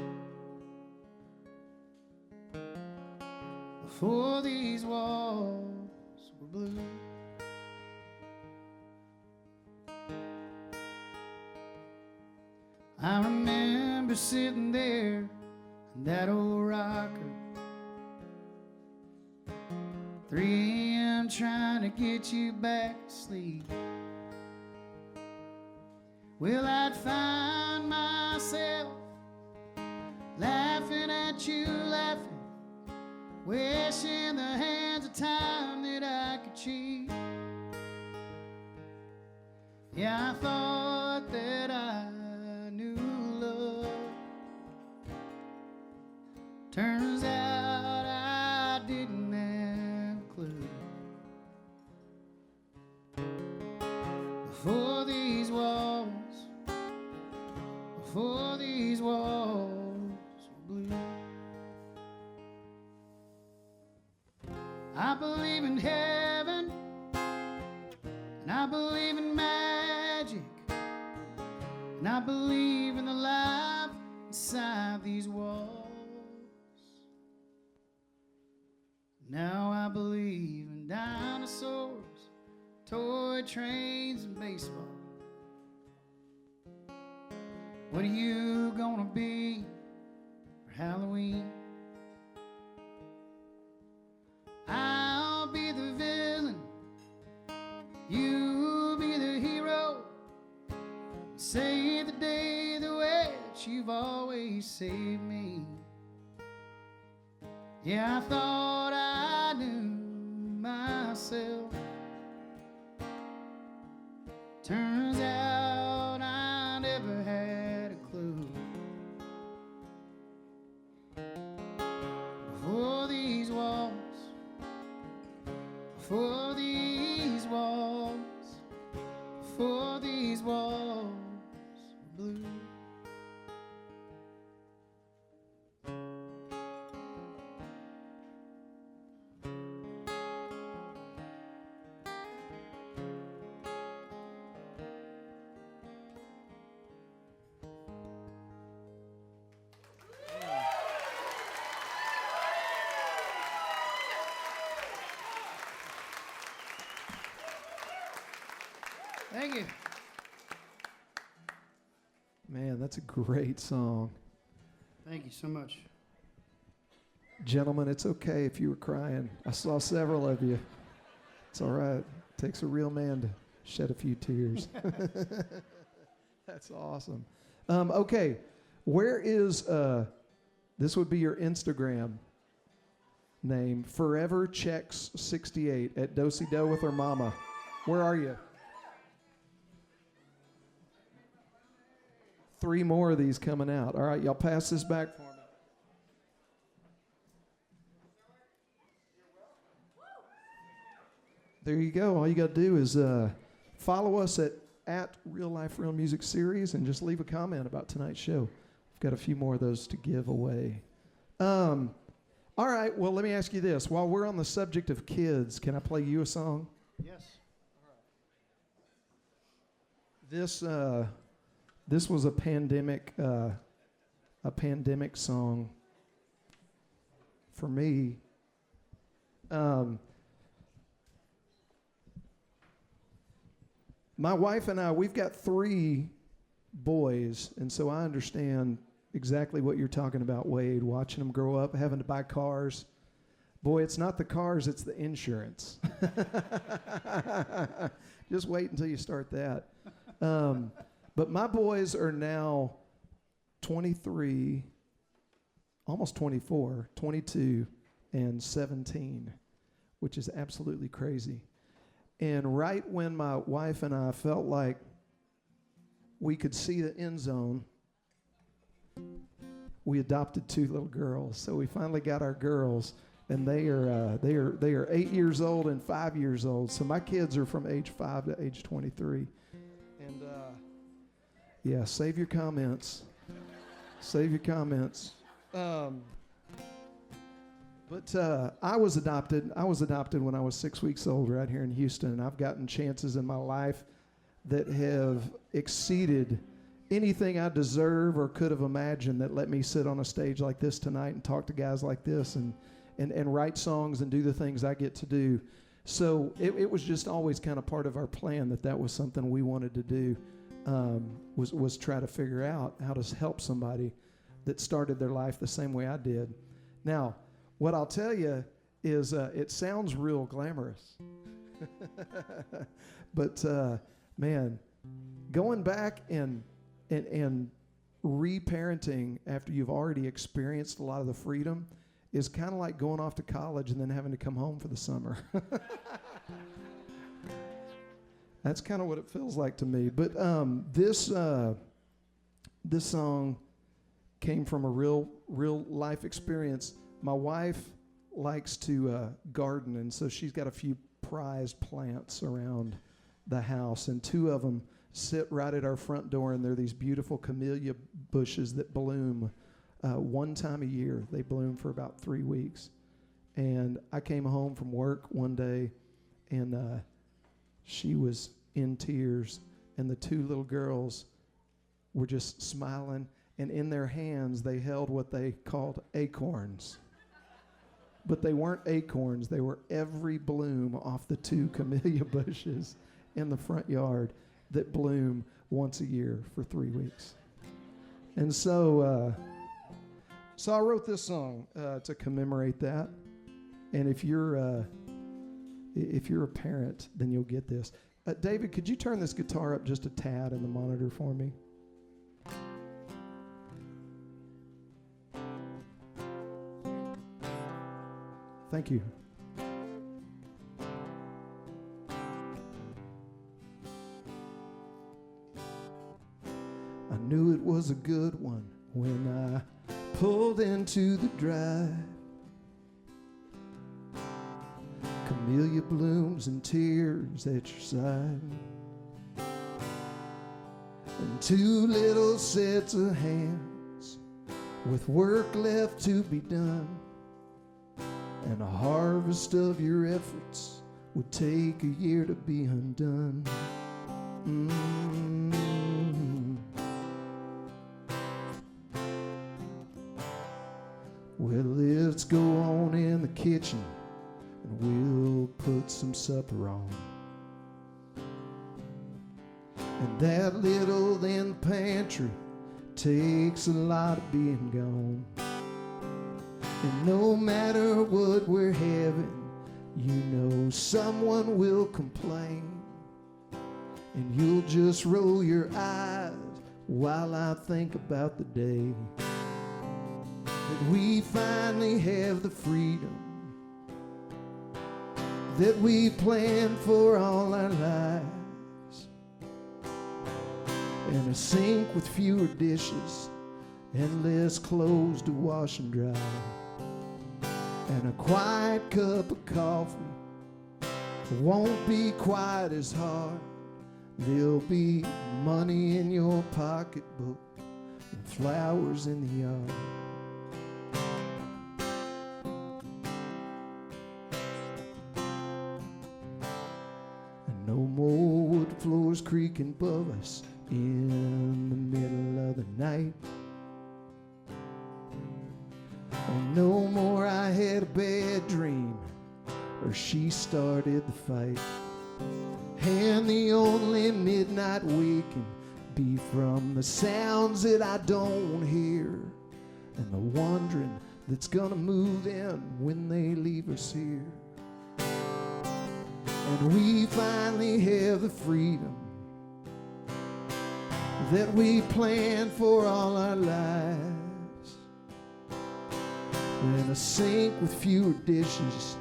Before these walls were blue, I remember sitting there in that old rocker, 3 a.m. trying to get you back to sleep. Well, I'd find myself laughing at you, laughing, wishing the hands of time that I could cheat. Yeah, I thought that I knew love. Turns out I didn't have a clue. Before these walls, before these walls were blue. I believe in heaven, and I believe in magic, and I believe in the life inside these walls. Now I believe in dinosaurs, toy trains, and baseball. What are you gonna be for Halloween? I'll be the villain, you'll be the hero. Save the day the way that you've always saved me. Yeah, I thought I knew myself. Turns out I never had a clue. Before these walls, before these walls, before these walls were blue. Thank you. Man, that's a great song. Thank you so much. Gentlemen, it's okay if you were crying. I saw several of you. It's all right. It takes a real man to shed a few tears. That's awesome. Okay, where is, this would be your Instagram name, Forever Checks 68 at Do-Si-Do with her mama. Where are you? 3 more of these coming out. All right, y'all pass this back for me. There you go. All you got to do is follow us at Real Life Real Music Series and just leave a comment about tonight's show. We've got a few more of those to give away. All right, well, let me ask you this. While we're on the subject of kids, can I play you a song? Yes. This was a pandemic song for me. My wife and I, we've got 3 boys, and so I understand exactly what you're talking about, Wade, watching them grow up, having to buy cars. Boy, it's not the cars, it's the insurance. Just wait until you start that. But my boys are now 23, almost 24, 22, and 17, which is absolutely crazy. And right when my wife and I felt like we could see the end zone, we adopted 2 little girls. So we finally got our girls, and they are 8 years old and 5 years old. So my kids are from age 5 to age 23. And yeah, save your comments. Save your comments. But I was adopted. I was adopted when I was 6 weeks old right here in Houston, and I've gotten chances in my life that have exceeded anything I deserve or could have imagined that let me sit on a stage like this tonight and talk to guys like this and write songs and do the things I get to do. So it was just always kind of part of our plan that was something we wanted to do, was try to figure out how to help somebody that started their life the same way I did. Now, what I'll tell you is it sounds real glamorous. But, man, going back and reparenting after you've already experienced a lot of the freedom is kind of like going off to college and then having to come home for the summer. That's kind of what it feels like to me. But this song came from a real life experience. My wife likes to garden, and so she's got a few prized plants around the house, and 2 of them sit right at our front door, and they're these beautiful camellia bushes that bloom one time a year. They bloom for about 3 weeks. And I came home from work one day, and she was in tears, and the 2 little girls were just smiling, and in their hands they held what they called acorns. But they weren't acorns. They were every bloom off the 2 camellia bushes in the front yard that bloom once a year for 3 weeks. And so I wrote this song to commemorate that. And if you're a parent, then you'll get this. David, could you turn this guitar up just a tad in the monitor for me? Thank you. I knew it was a good one when I pulled into the drive. Camellia blooms and tears at your side, and 2 little sets of hands with work left to be done. And a harvest of your efforts would take a year to be undone. Well, let's go on in the kitchen and we'll put some supper on. And that little in the pantry takes a lot of being gone. And no matter what we're having, you know someone will complain. And you'll just roll your eyes while I think about the day that we finally have the freedom that we planned for all our lives. And a sink with fewer dishes and less clothes to wash and dry. And a quiet cup of coffee won't be quite as hard. There'll be money in your pocketbook and flowers in the yard. And no more wood floors creaking above us in the middle of the night. And no more I had a bad dream or she started the fight. And the only midnight waking be from the sounds that I don't hear and the wondering that's gonna move in when they leave us here. And we finally have the freedom that we planned for all our lives. And a sink with fewer dishes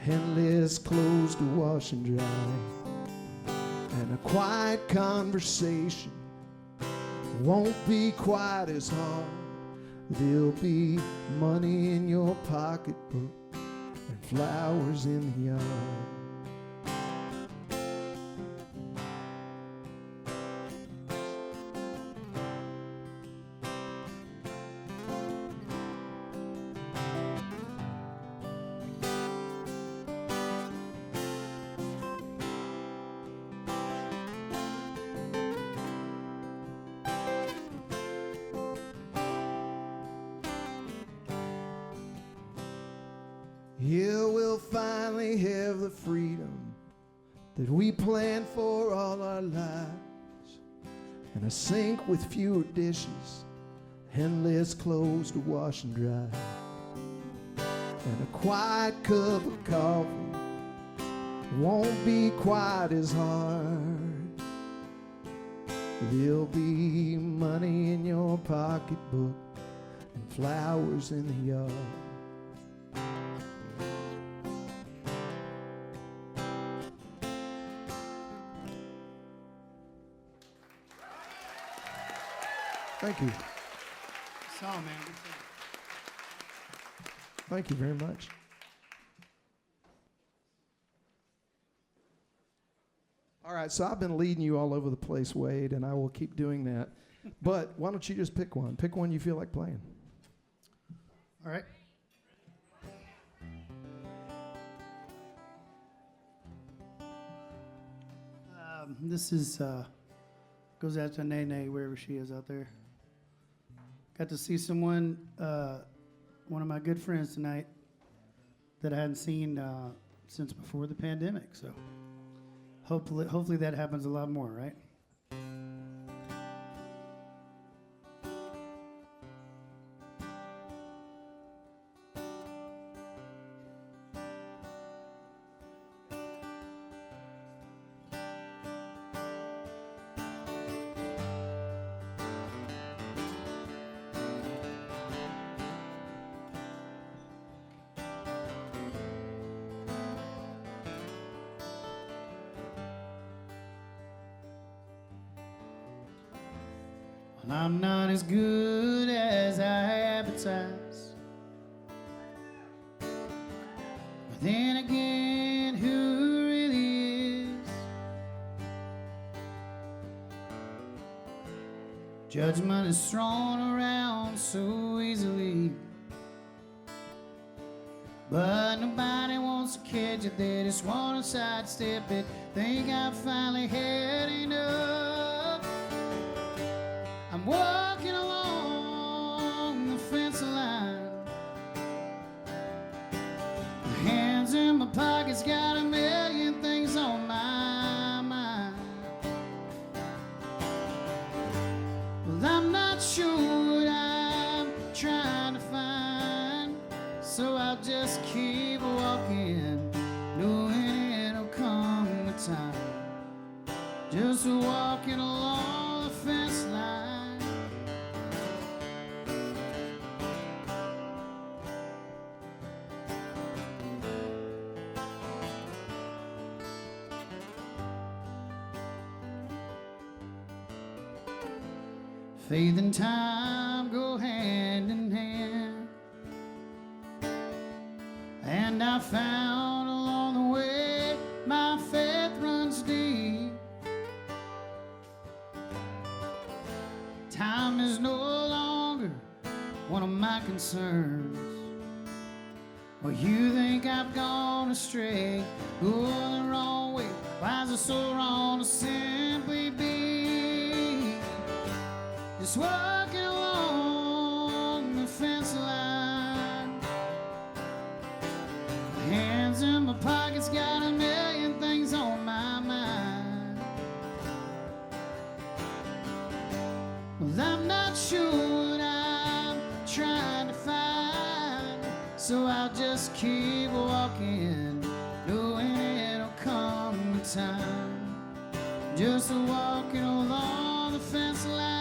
and less clothes to wash and dry. and a quiet conversation won't be quite as hard. There'll be money in your pocketbook and flowers in the yard. Here we'll finally have the freedom that we planned for all our lives, and a sink with fewer dishes and less clothes to wash and dry, and a quiet cup of coffee won't be quite as hard. There'll be money in your pocketbook and flowers in the yard. Thank you. Song, man. Good song. Thank you very much. All right, so I've been leading you all over the place, Wade, and I will keep doing that. But why don't you just pick one? Pick one you feel like playing. All right. This is goes out to Nene, wherever she is out there. Got to see someone, one of my good friends tonight, that I hadn't seen since before the pandemic. So hopefully that happens a lot more, right? I'm not as good as I advertise, but then again, who really is? Judgment is thrown around so easily, but nobody wants to catch it. They just want to sidestep it. Think I've finally had enough. I'm walking along the fence line, my hands in my pockets, got a million things on my mind. Well, I'm not sure what I'm trying to find, so I'll just keep walking, knowing it'll come with time. Just walking along the fence line. Faith and time go hand in hand, and I found along the way my faith runs deep. Time is no longer one of my concerns. Well, you think I've gone astray, going the wrong way? Why is it so wrong to simply be? Just walking along the fence line, my hands in my pockets, got a million things on my mind. Well, I'm not sure what I'm trying to find, so I'll just keep walking, knowing it'll come with time. Just walking along the fence line.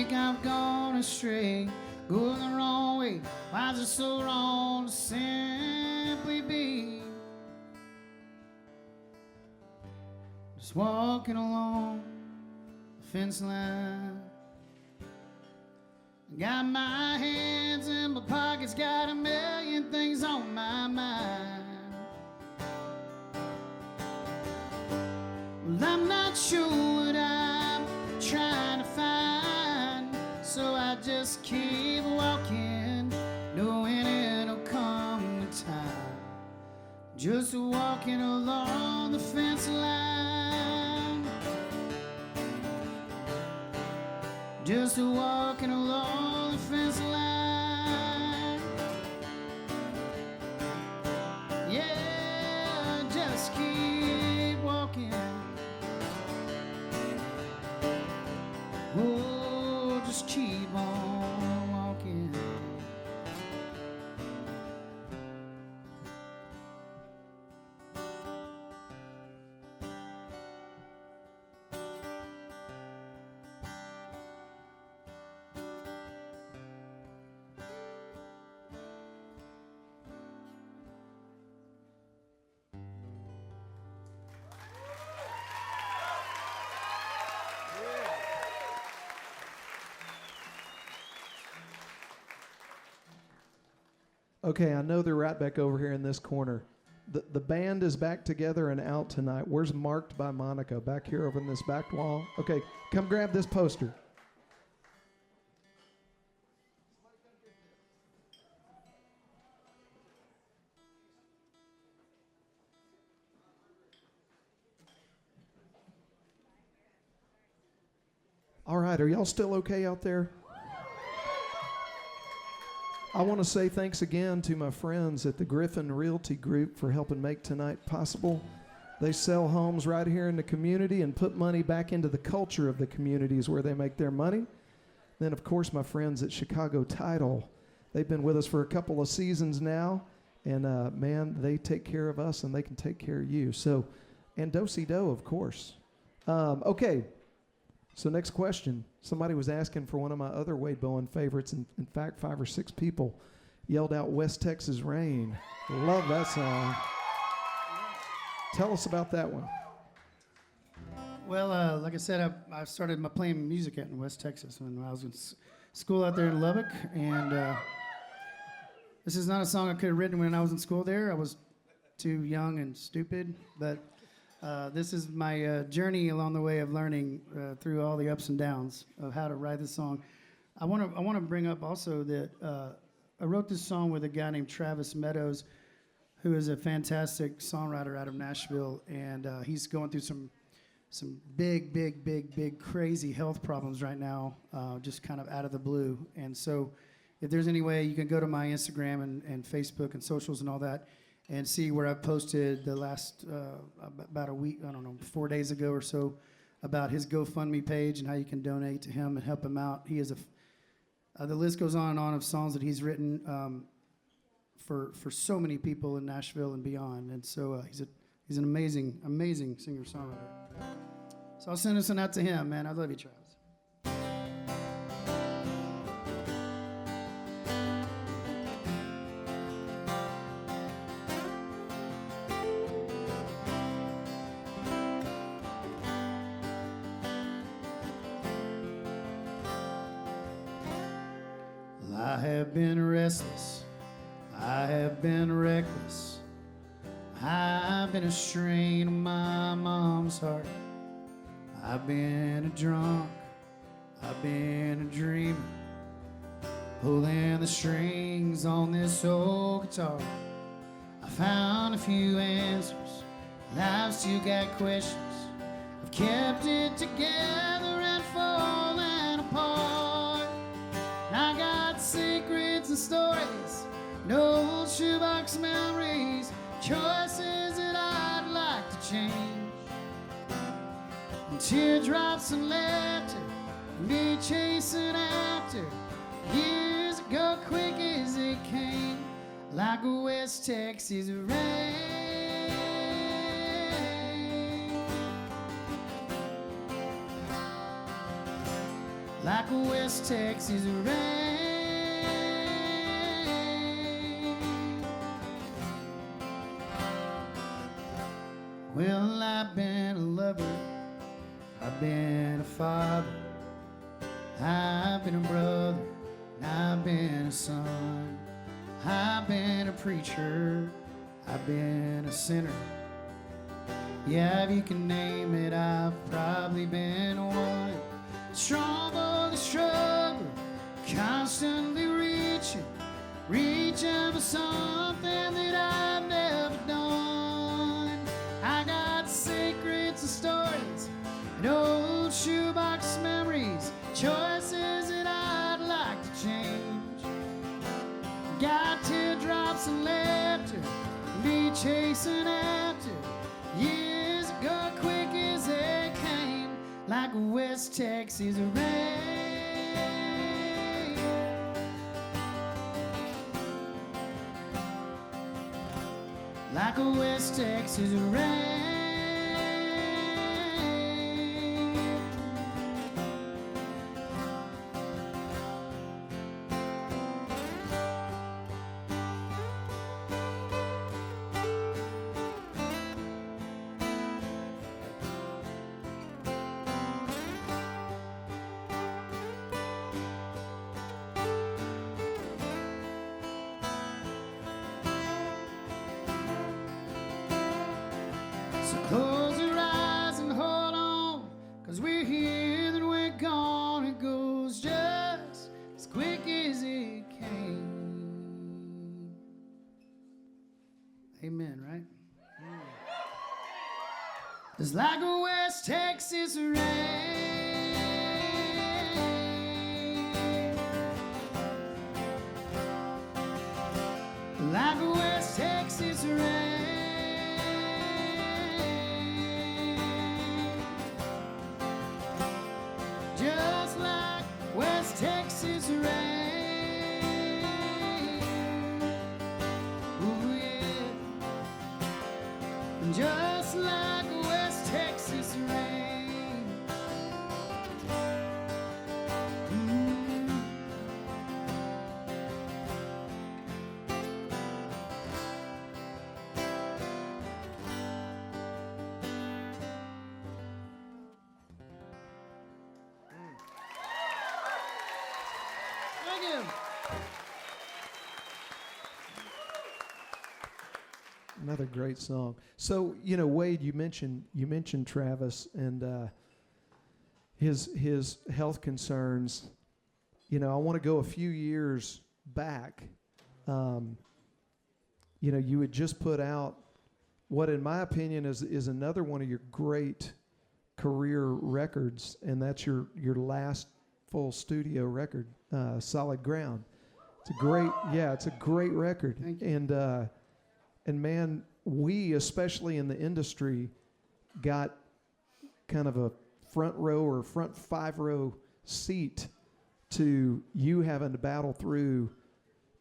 think I've gone astray, going the wrong way. Why is it so wrong to simply be just walking along the fence line? Got my hands in my pockets, got a million things on my mind. Well, I'm not sure what I'm trying to find, so I just keep walking, knowing it'll come in time. Just walking along the fence line, just walking along the fence line. Yeah, just keep walking. Oh, just keep on walking. Okay, I know they're right back over here in this corner. The band is back together and out tonight. Where's Marked by Monica? Back here over in this back wall? Okay, come grab this poster. All right, are y'all still okay out there? I want to say thanks again to my friends at the Griffin Realty Group for helping make tonight possible. They sell homes right here in the community and put money back into the culture of the communities where they make their money. Then, of course, my friends at Chicago Title. They've been with us for a couple of seasons now, and man, they take care of us and they can take care of you. So, and Do-Si-Do, of course. Okay. So next question. Somebody was asking for one of my other Wade Bowen favorites. In fact, 5 or 6 people yelled out West Texas Rain. Love that song. Tell us about that one. Well, like I said, I started playing music out in West Texas when I was in school out there in Lubbock. And this is not a song I could have written when I was in school there. I was too young and stupid. But this is my journey along the way of learning through all the ups and downs of how to write this song. I want to bring up also that I wrote this song with a guy named Travis Meadows, who is a fantastic songwriter out of Nashville, and he's going through some big crazy health problems right now, just kind of out of the blue. And so, if there's any way, you can go to my Instagram and Facebook and socials and all that, and see where I posted the last, about a week, 4 days ago or so, about his GoFundMe page and how you can donate to him and help him out. He is the list goes on and on of songs that he's written for so many people in Nashville and beyond. And so he's an amazing singer-songwriter. So I'll send this one out to him, man. I love you, Travis. I have been restless, I have been reckless, I've been a strain of my mom's heart. I've been a drunk, I've been a dreamer, pulling the strings on this old guitar. I found a few answers, I've still got questions. I've kept it together and fallen apart. I got secrets and stories, no shoebox memories, choices that I'd like to change. And teardrops and laughter, me chasing after years ago, quick as it came, like a West Texas rain. like a West Texas rain. Well, I've been a lover, I've been a father, I've been a brother, I've been a son, I've been a preacher, I've been a sinner. Yeah, if you can name it, I've probably been one. Strong for the struggle, constantly reaching for something that I've never done. I got secrets and stories and old shoebox memories, choices that I'd like to change. Got teardrops and laughter, be chasing after years ago, quick as they came, like a West Texas rain. Like a West Texas rain. So close your eyes and hold on, 'cause we're here, then we're gone. It goes just as quick as it came. Amen, right? It's like a West Texas rain. Like a West Texas rain. Just like West Texas rain. Ooh, yeah. Just like West Texas rain. Thank you. Another great song. So, you know, Wade, you mentioned Travis and his health concerns. You know, I want to go a few years back. You know, you had just put out what, in my opinion, is another one of your great career records, and that's your last full studio record, Solid Ground. It's a great record. Thank you. And man, we, especially in the industry, got kind of a front row or front 5-row seat to you having to battle through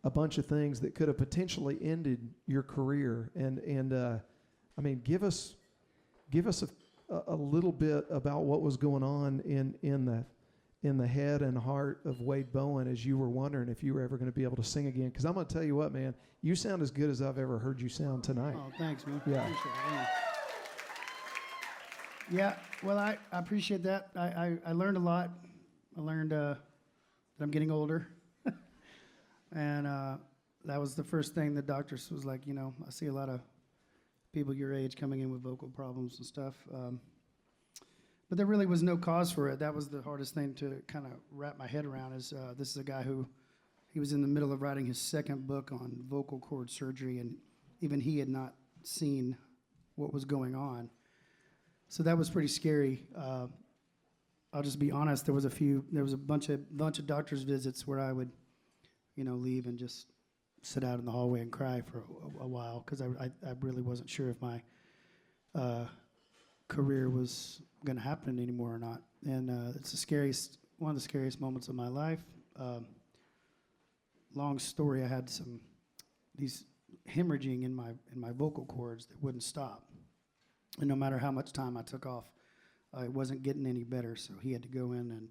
a bunch of things that could have potentially ended your career. And I mean, give us a little bit about what was going on in the head and heart of Wade Bowen as you were wondering if you were ever going to be able to sing again. Because I'm going to tell you what, man, you sound as good as I've ever heard you sound tonight. Oh, thanks, man. Yeah. Appreciate it. Yeah, well, I appreciate that. I learned a lot. I learned that I'm getting older. And that was the first thing the doctors was like, you know, I see a lot of people your age coming in with vocal problems and stuff. But there really was no cause for it. That was the hardest thing to kind of wrap my head around is this is a guy who, he was in the middle of writing his second book on vocal cord surgery, and even he had not seen what was going on. So that was pretty scary. I'll just be honest, there was a bunch of doctor's visits where I would, you know, leave and just sit out in the hallway and cry for a while, because I really wasn't sure if my career was going to happen anymore or not. And it's one of the scariest moments of my life. Long story, I had these hemorrhaging in my vocal cords that wouldn't stop. And no matter how much time I took off, it wasn't getting any better. So he had to go in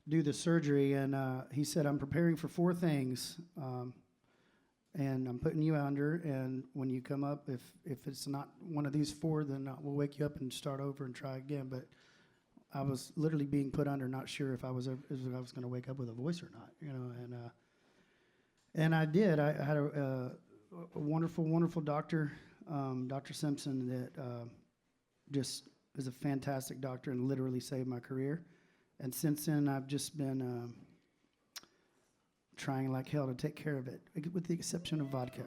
do the surgery, and he said, I'm preparing for 4 things, and I'm putting you under, and when you come up, if it's not one of these 4, then we'll wake you up and start over and try again. But I was literally being put under, not sure if I was going to wake up with a voice or not, and I did. I had a wonderful, wonderful doctor, Dr. Simpson, that just is a fantastic doctor and literally saved my career. And since then, I've just been trying like hell to take care of it, with the exception of vodka.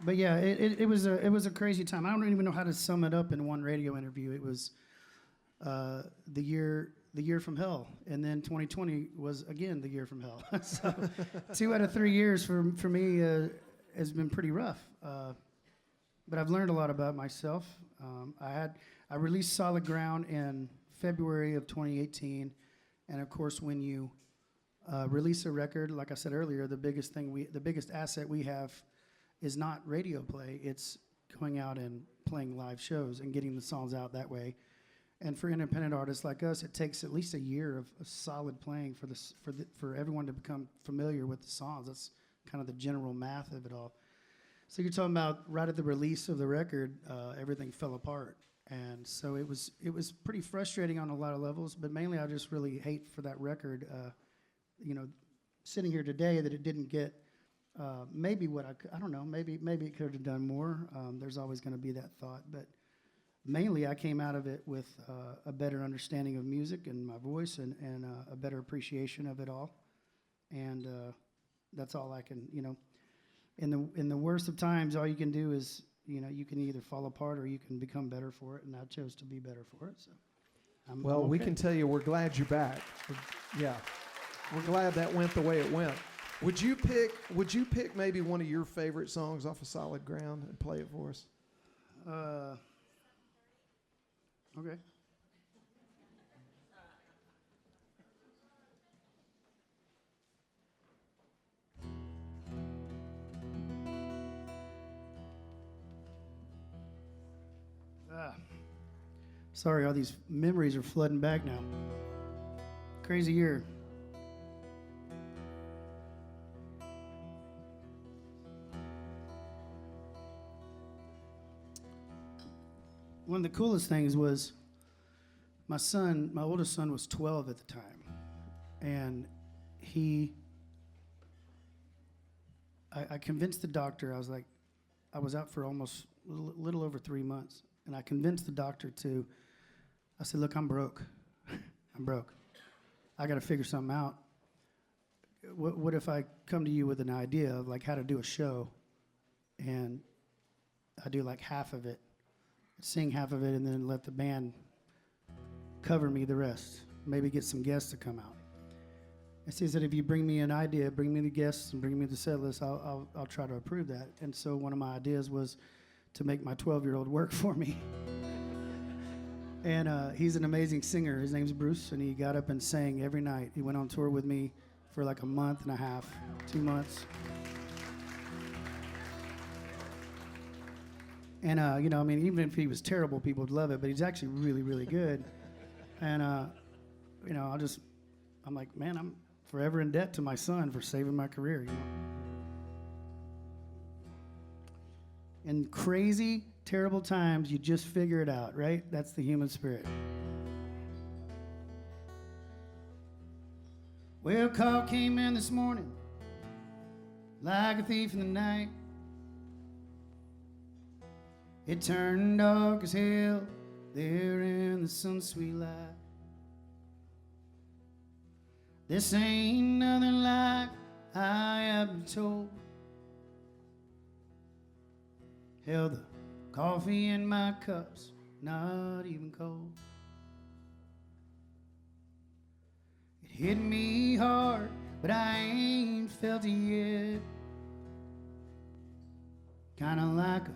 But yeah, it was a crazy time. I don't even know how to sum it up in one radio interview. It was the year from hell, and then 2020 was again the year from hell. So 2 out of 3 years for me has been pretty rough. But I've learned a lot about myself. I released Solid Ground in February of 2018, and of course, when you release a record, like I said earlier, the biggest asset we have is not radio play. It's going out and playing live shows and getting the songs out that way. And for independent artists like us, it takes at least a year of solid playing for everyone to become familiar with the songs. That's kind of the general math of it all. So you're talking about right at the release of the record, everything fell apart. And so it was pretty frustrating on a lot of levels, but mainly I just really hate for that record, sitting here today, that it didn't get maybe what I don't know, maybe it could have done more. There's always going to be that thought, but mainly I came out of it with a better understanding of music and my voice and a better appreciation of it all. And that's all I can, in the worst of times, all you can do is, you can either fall apart or you can become better for it, and I chose to be better for it. So, I'm okay. We can tell you we're glad you're back. We're glad that went the way it went. Would you pick maybe one of your favorite songs off of Solid Ground and play it for us? Okay. Sorry, all these memories are flooding back now. Crazy year. One of the coolest things was my oldest son was 12 at the time, and I convinced the doctor. I was out for almost a little over 3 months, and I convinced the doctor I said, look, I'm broke. I'm broke. I got to figure something out. What if I come to you with an idea of like how to do a show, and I do like half of it, sing half of it, and then let the band cover me the rest. Maybe get some guests to come out. And so he said, if you bring me an idea, bring me the guests and bring me the set list, I'll try to approve that. And so one of my ideas was to make my 12-year-old work for me. And he's an amazing singer. His name's Bruce, and he got up and sang every night. He went on tour with me for like a month and a half, 2 months. And, even if he was terrible, people would love it, but he's actually really, really good. And, I'm like, man, I'm forever in debt to my son for saving my career, In crazy, terrible times, you just figure it out, right? That's the human spirit. Well, call came in this morning like a thief in the night. It turned dark as hell there in the sun-sweet light. This ain't nothing like I have been told. Hell, the coffee in my cup's not even cold. It hit me hard, but I ain't felt it yet. Kinda like a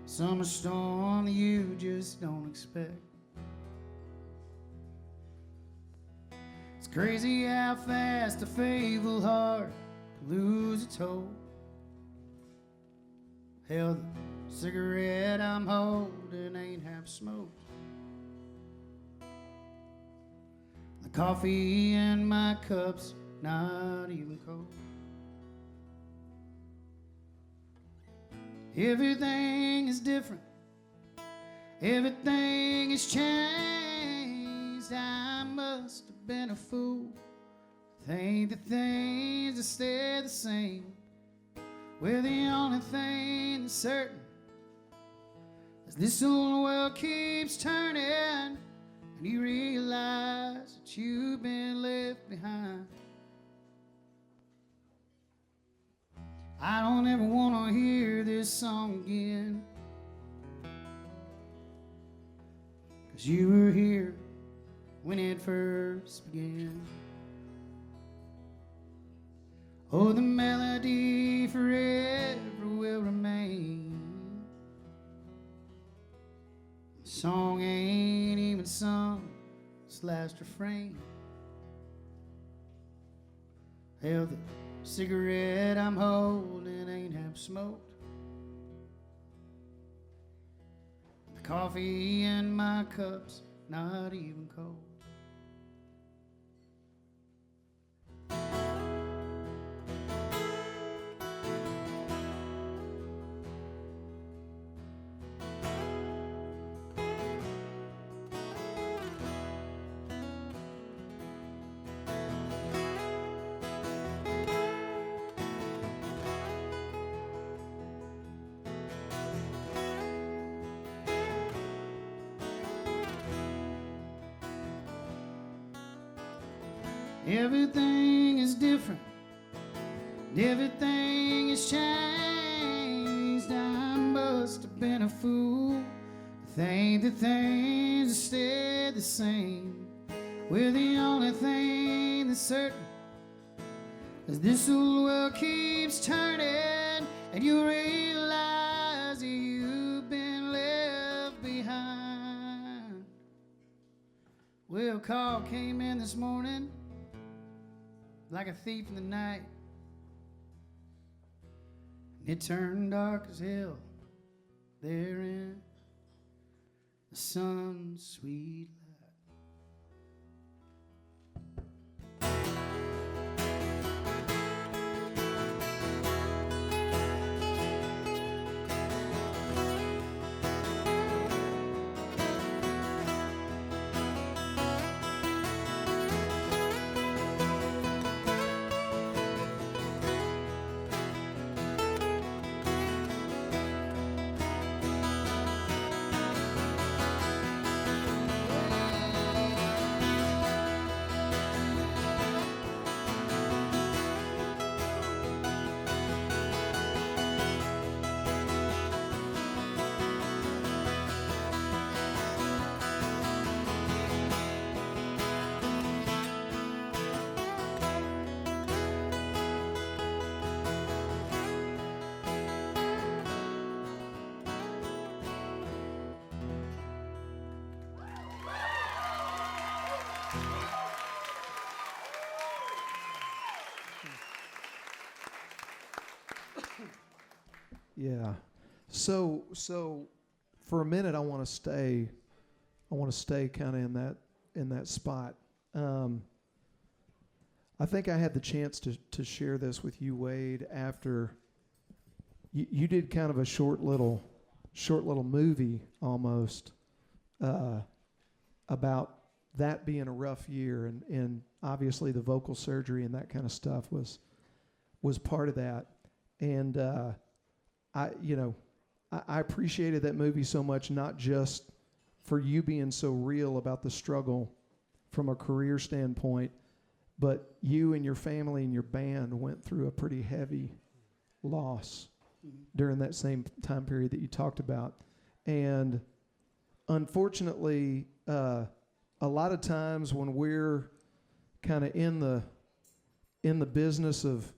summer storm you just don't expect. It's crazy how fast a faithful heart can lose its hold. Hell, the cigarette I'm holding ain't half smoked. The coffee in my cup's not even cold. Everything is different. Everything has changed. I must have been a fool. Think the things that stay the same. We're the only thing that's certain, as this old world keeps turning, and you realize that you've been left behind. I don't ever want to hear this song again, 'cause you were here when it first began. Oh, the melody forever will remain. The song ain't even sung its last refrain. Hell, the cigarette I'm holding ain't half smoked. The coffee in my cup's not even cold. Everything is different. Everything has changed. I must have been a fool to think that things stay the same. We're the only thing that's certain, as this old world keeps turning, and you realize that you've been left behind. Well, a call came in this morning like a thief in the night. It turned dark as hell there in the sun's sweet light. Yeah. So for a minute, I want to stay kind of in that spot. I think I had the chance to share this with you, Wade, after you did kind of a short little movie almost about that being a rough year, and obviously the vocal surgery and that kind of stuff was part of that. And I appreciated that movie so much, not just for you being so real about the struggle from a career standpoint, but you and your family and your band went through a pretty heavy loss during that same time period that you talked about. And unfortunately, a lot of times when we're kind of in the business of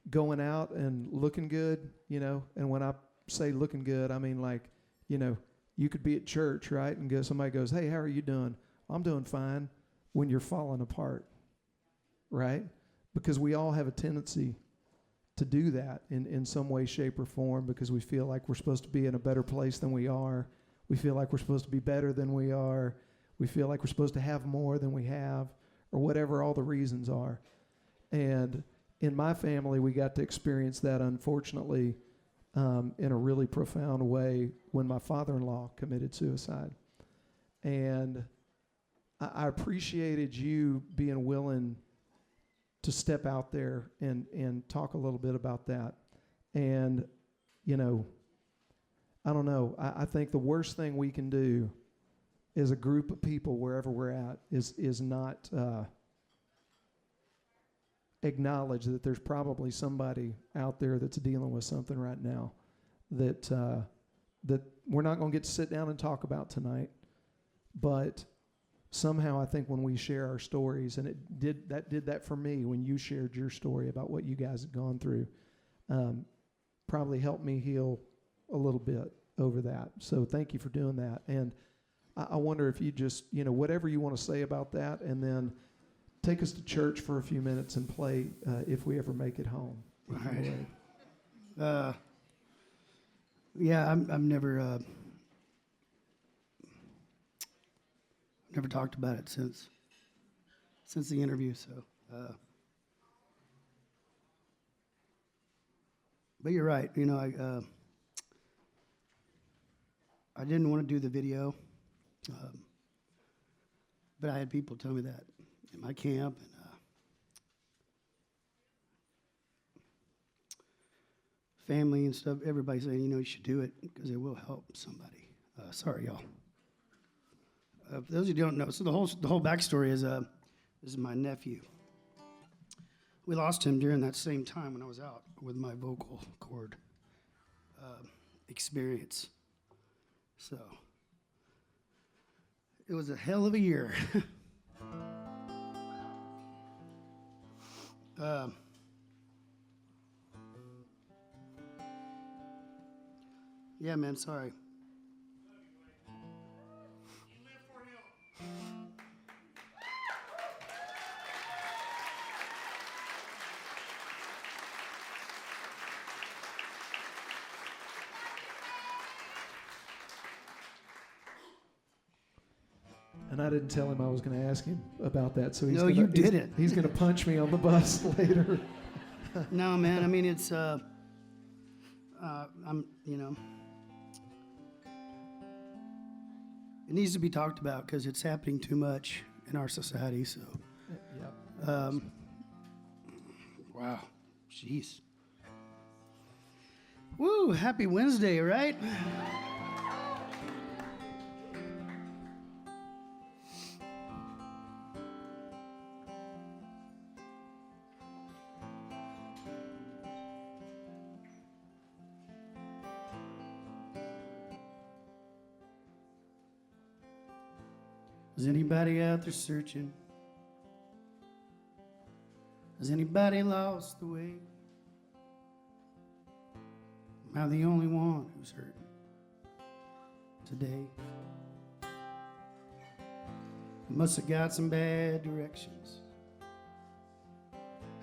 going out and looking good, and when I say looking good, I mean like, you could be at church, right? And somebody goes, "Hey, how are you doing?" "I'm doing fine," when you're falling apart, right? Because we all have a tendency to do that in some way, shape, or form, because we feel like we're supposed to be in a better place than we are. We feel like we're supposed to be better than we are. We feel like we're supposed to have more than we have, or whatever all the reasons are. And in my family, we got to experience that, unfortunately, in a really profound way when my father-in-law committed suicide. And I appreciated you being willing to step out there and talk a little bit about that. And, you know, I don't know. I think the worst thing we can do as a group of people, wherever we're at, is not acknowledge that there's probably somebody out there that's dealing with something right now that that we're not going to get to sit down and talk about tonight. But somehow I think when we share our stories, and it did that for me when you shared your story about what you guys had gone through, probably helped me heal a little bit over that. So thank you for doing that. And I wonder if you just, you know, whatever you want to say about that, and then take us to church for a few minutes and play If We Ever Make It Home. All right. Yeah, I've never talked about it since the interview. So, but you're right. You know, I didn't want to do the video, but I had people tell me that in my camp, and family and stuff. Everybody saying, you know, you should do it because it will help somebody. Sorry, y'all. For those who don't know, so the whole backstory is this is my nephew. We lost him during that same time when I was out with my vocal cord experience. So it was a hell of a year. Yeah, man, sorry. And I didn't tell him I was going to ask him about that, so No, you didn't. He's going to punch me on the bus later. No, man, I mean, it's, you know, it needs to be talked about because it's happening too much in our society, so. Yep. Wow, jeez. Woo, happy Wednesday, right? Is anybody out there searching? Has anybody lost the way? Am I the only one who's hurting today? I must have got some bad directions.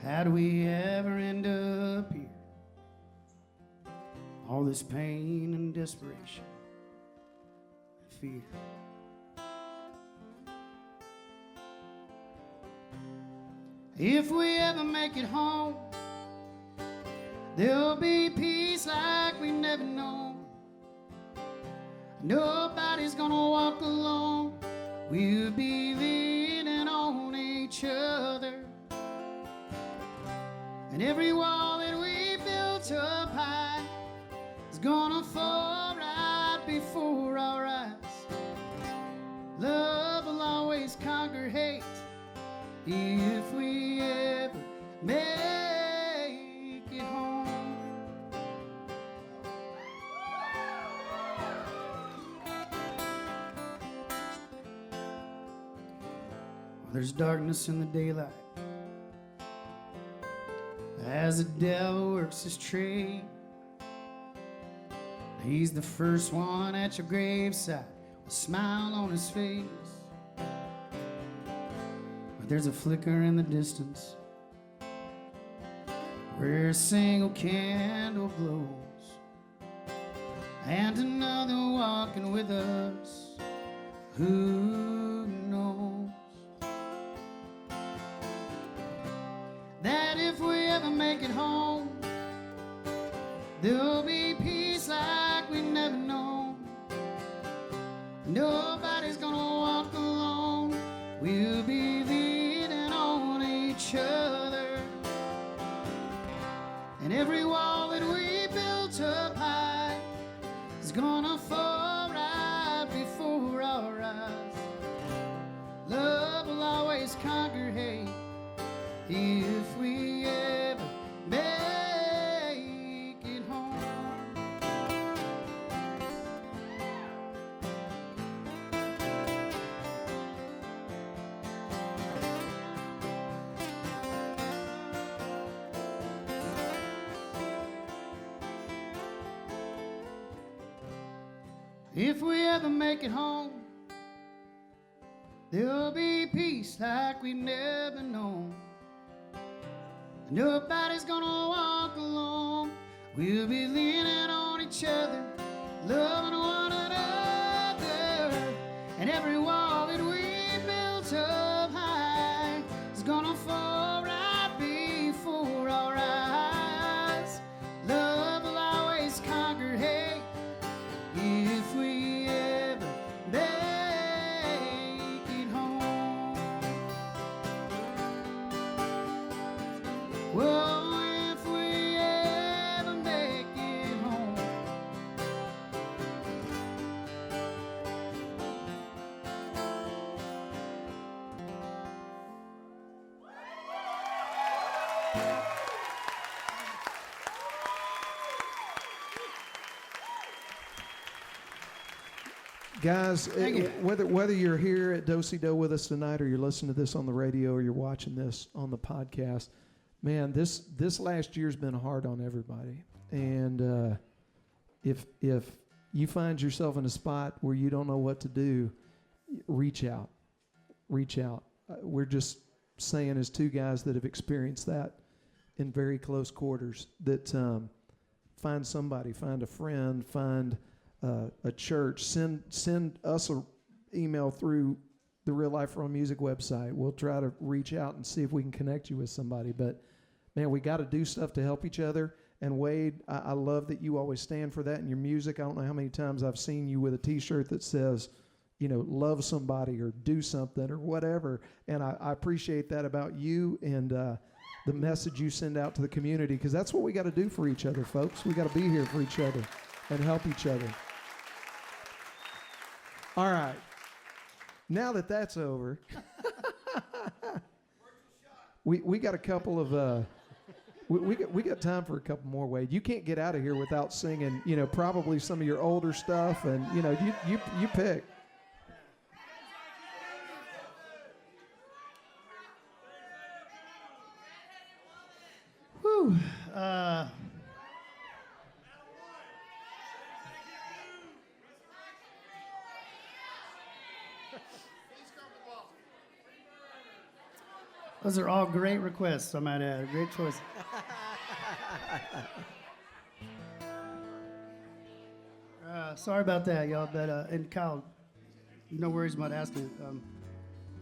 How do we ever end up here? All this pain and desperation and fear. If we ever make it home, there'll be peace like we've never known. Nobody's gonna walk alone. We'll be leaning on each other. And every wall that we built up high is gonna fall right before our eyes. Love will always conquer hate if we ever make it home. There's darkness in the daylight as the devil works his trade. He's the first one at your graveside with a smile on his face. But there's a flicker in the distance where a single candle glows, and another walking with us. Who knows? Nobody's gonna walk alone. We'll be leaning on each other. And every wall that we built up high is gonna fall right before our eyes. Love will always conquer hate if we ever make it home. If we ever make it home, there'll be peace like we've never known. Nobody's gonna walk alone. We'll be leaning on each other, loving one another. And every wall that we built up high is gonna fall right before our eyes. Love will always conquer hate if we ever make it home. Whoa, if we ever make it home. Guys, Thank you. whether you're here at Do-Si-Do with us tonight, or you're listening to this on the radio, or you're watching this on the podcast, man, this last year's been hard on everybody. And if you find yourself in a spot where you don't know what to do, reach out. Reach out. We're just saying, as two guys that have experienced that in very close quarters, that find somebody, find a friend, find a church, send us an email through the Real Life Raw Music website. We'll try to reach out and see if we can connect you with somebody. But man, we got to do stuff to help each other. And Wade, I love that you always stand for that in your music. I don't know how many times I've seen you with a T-shirt that says, you know, love somebody or do something or whatever. And I appreciate that about you and the message you send out to the community, because that's what we got to do for each other, folks. We got to be here for each other and help each other. All right. Now that that's over, we got a couple of we got time for a couple more, Wade. You can't get out of here without singing, you know, probably some of your older stuff, and you know, you pick. Whew. Those are all great requests, I might add. Great choice. Sorry about that, y'all. But and Kyle, no worries about asking.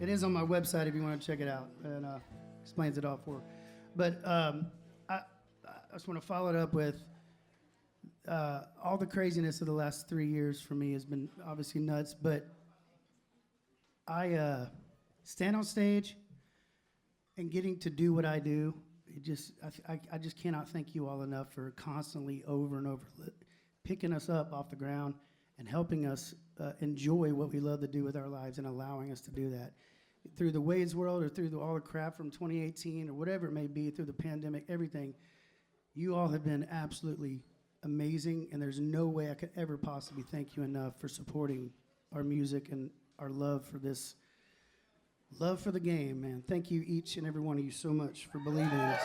It is on my website if you want to check it out, and explains it all for. But I just want to follow it up with all the craziness of the last 3 years for me has been obviously nuts. But I stand on stage and getting to do what I do, I just cannot thank you all enough for constantly over and over picking us up off the ground and helping us enjoy what we love to do with our lives and allowing us to do that. Through the Wade's World or through all the crap from 2018 or whatever it may be, through the pandemic, everything, you all have been absolutely amazing, and there's no way I could ever possibly thank you enough for supporting our music and our love for this. Love for the game, man. Thank you, each and every one of you, so much for believing in us.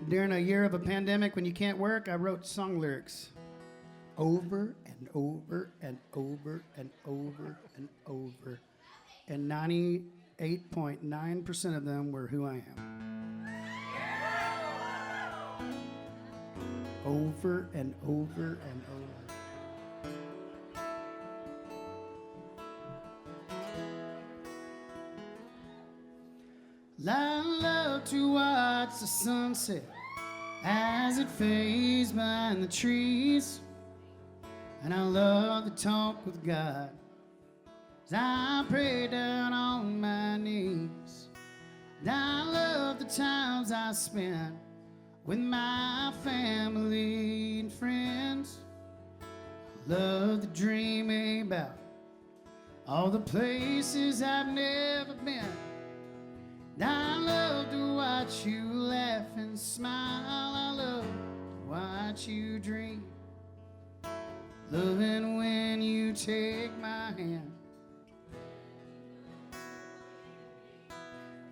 During a year of a pandemic when you can't work, I wrote song lyrics over and over and over and over and over. And 98.9% of them were who I am. Over and over and over. I love to watch the sunset as it fades behind the trees. And I love to talk with God as I pray down on my knees. And I love the times I spend with my family and friends. I love to dream about all the places I've never been. And I love to watch you laugh and smile. I love to watch you dream. Loving when you take my hand.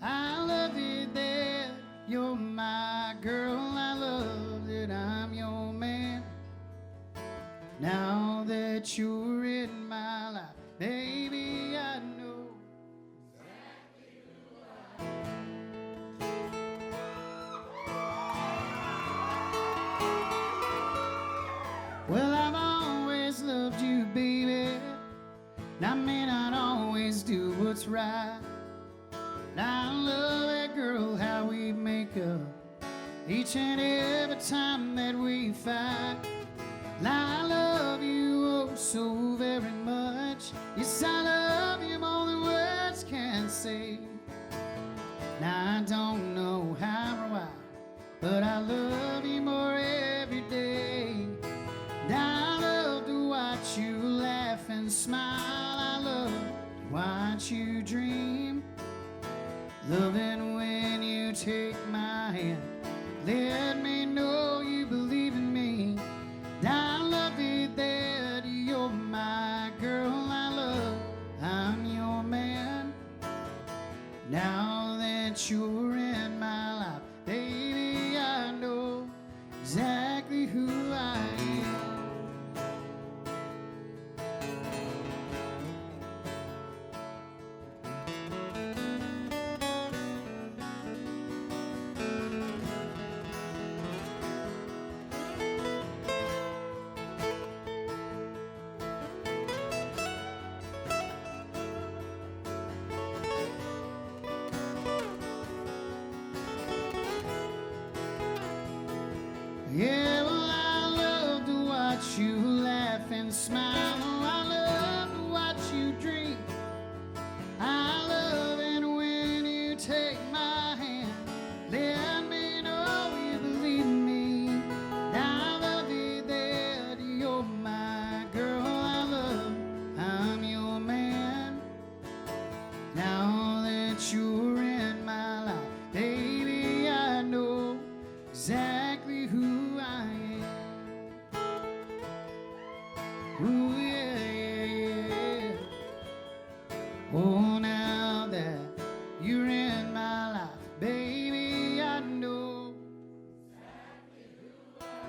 I love it that you're my girl. I love that I'm your man. Now that you're in my life, baby, I know exactly who I am. Well, I've always loved you, baby. And I may not always do what's right. And I love that girl, how we make up each and every time that we fight. And I love you oh so very much. Yes, I love you more than words can say. Now I don't know how or why, but I love you more every day. And I love to watch you laugh and smile. I love to watch you dream. Loving when you take my hand. Let me know you believe in me. And I love it that you're my girl. I love I'm your man. Now that you're in my life, baby, I know exactly who I am. Yeah, well, I love to watch you laugh and smile. Oh, I love to watch you dream. I love it when you take my hand. Let me know you believe in me. I love it that you're my girl. I love I'm your man. Now that you're in my life, baby, I know exactly who I am. Ooh, yeah, yeah, yeah. Oh, now that you're in my life, baby, I know exactly who I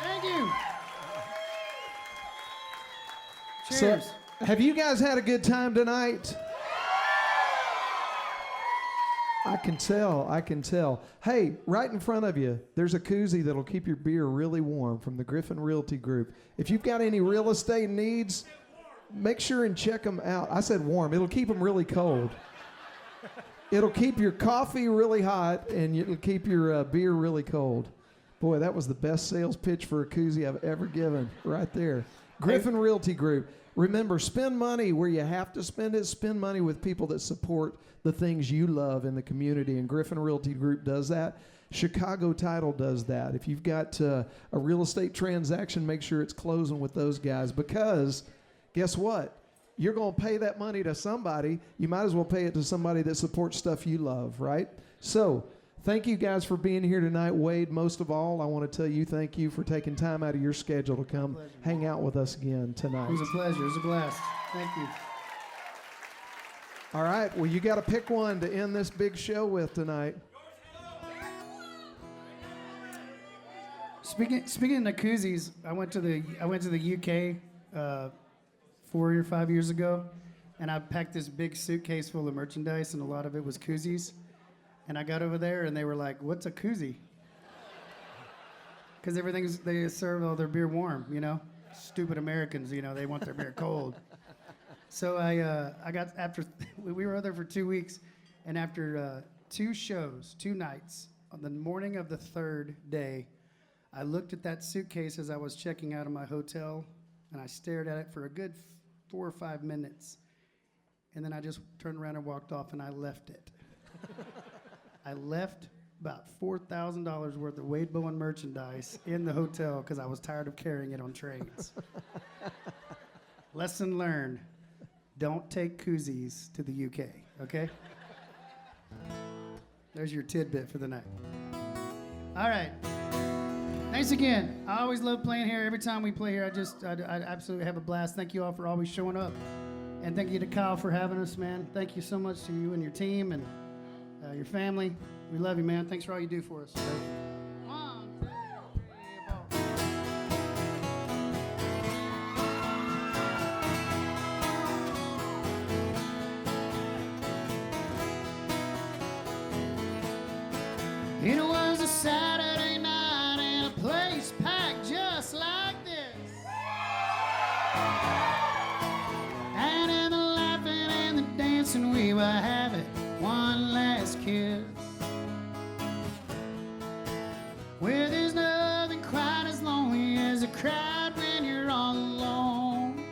Thank you. Cheers. So, have you guys had a good time tonight? I can tell, I can tell. Hey, right in front of you, there's a koozie that'll keep your beer really warm from the Griffin Realty Group. If you've got any real estate needs, make sure and check them out. I said warm. It'll keep them really cold. It'll keep your coffee really hot, and it'll keep your beer really cold. Boy, that was the best sales pitch for a koozie I've ever given right there. Griffin Realty Group. Remember, spend money where you have to spend it. Spend money with people that support the things you love in the community, and Griffin Realty Group does that. Chicago Title does that. If you've got a real estate transaction, make sure it's closing with those guys, because guess what? You're going to pay that money to somebody. You might as well pay it to somebody that supports stuff you love, right? So thank you guys for being here tonight. Wade, most of all, I want to tell you thank you for taking time out of your schedule to come hang out with us again tonight. It was a pleasure. It was a blast. Thank you. All right, well, you got to pick one to end this big show with tonight. Speaking of koozies, I went to the UK 4 or 5 years ago, and I packed this big suitcase full of merchandise, and a lot of it was koozies. And I got over there, and they were like, "What's a koozie?" Because they serve all their beer warm, you know. Stupid Americans, you know, they want their beer cold. So I got we were there for 2 weeks, and after 2 shows, 2 nights, on the morning of the 3rd day, I looked at that suitcase as I was checking out of my hotel, and I stared at it for a good 4 or 5 minutes, and then I just turned around and walked off, and I left it. I left about $4,000 worth of Wade Bowen merchandise in the hotel because I was tired of carrying it on trains. Lesson learned, don't take koozies to the UK, okay? There's your tidbit for the night. All right. Thanks again. I always love playing here. Every time we play here, I absolutely have a blast. Thank you all for always showing up. And thank you to Kyle for having us, man. Thank you so much to you and your team and your family. We love you, man. Thanks for all you do for us. 1, 2, 3, 4. It was a Saturday night in a place packed just like this. And in the laughing and the dancing we were having one last kiss. Where there's nothing quite as lonely as a crowd when you're all alone.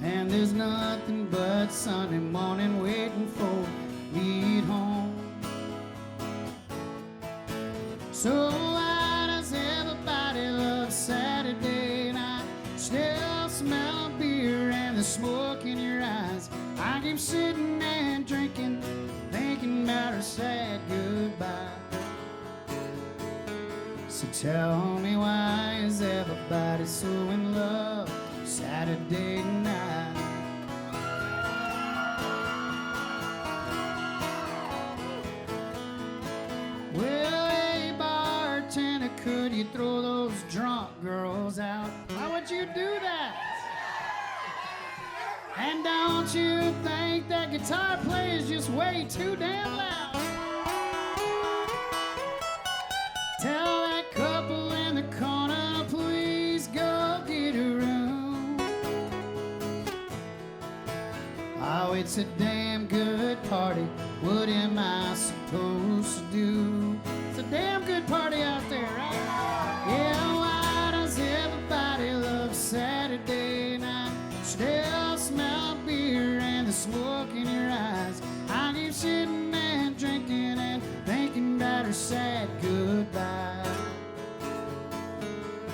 And there's nothing but Sunday morning waiting for me at home. So why does everybody love Saturday night? Still smell of beer and the smoke in your eyes. I keep sitting and drinking, thinking about our sad goodbye. So tell me, why is everybody so in love Saturday night? Well, hey bartender, could you throw those drunk girls out? Why would you do that? And don't you think that guitar player is just way too damn loud? Tell that couple in the corner, please go get a room. Oh, it's a damn good party. What am I supposed to do? It's a damn good party out there, right? Yeah, why does everybody love Saturday night? Still smell beer and the smoke in your eyes. I keep sitting and drinking and thinking about her sad goodbye.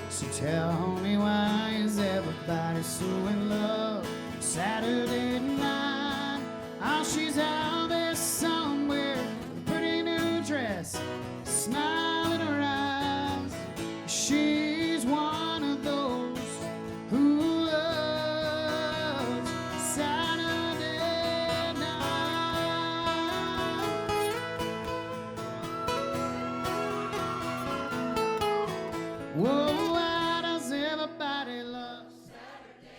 So tell me, why is everybody so in love Saturday night? Oh, she's out there somewhere with a pretty new dress, smile in her eyes. She's one of those who loves Saturday night. Whoa, why does everybody love Saturday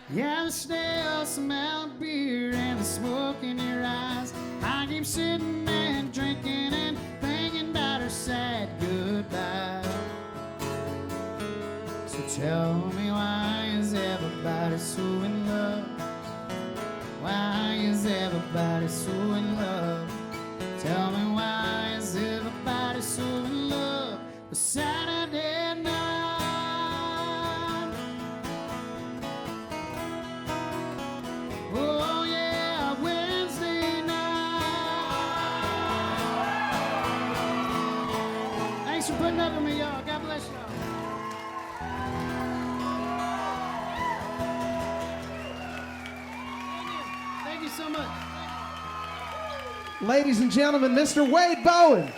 night? Yeah, the stale smell of beer and the smoke in your eyes. I keep sitting and drinking and thinking about her sad goodbye. So tell me, why is everybody so in love? Why is everybody so in love? Tell me, why is everybody so in love with Saturday night? Oh yeah, Wednesday night. Thanks for putting up with me, y'all. God bless y'all. Thank you so much. Ladies and gentlemen, Mr. Wade Bowen.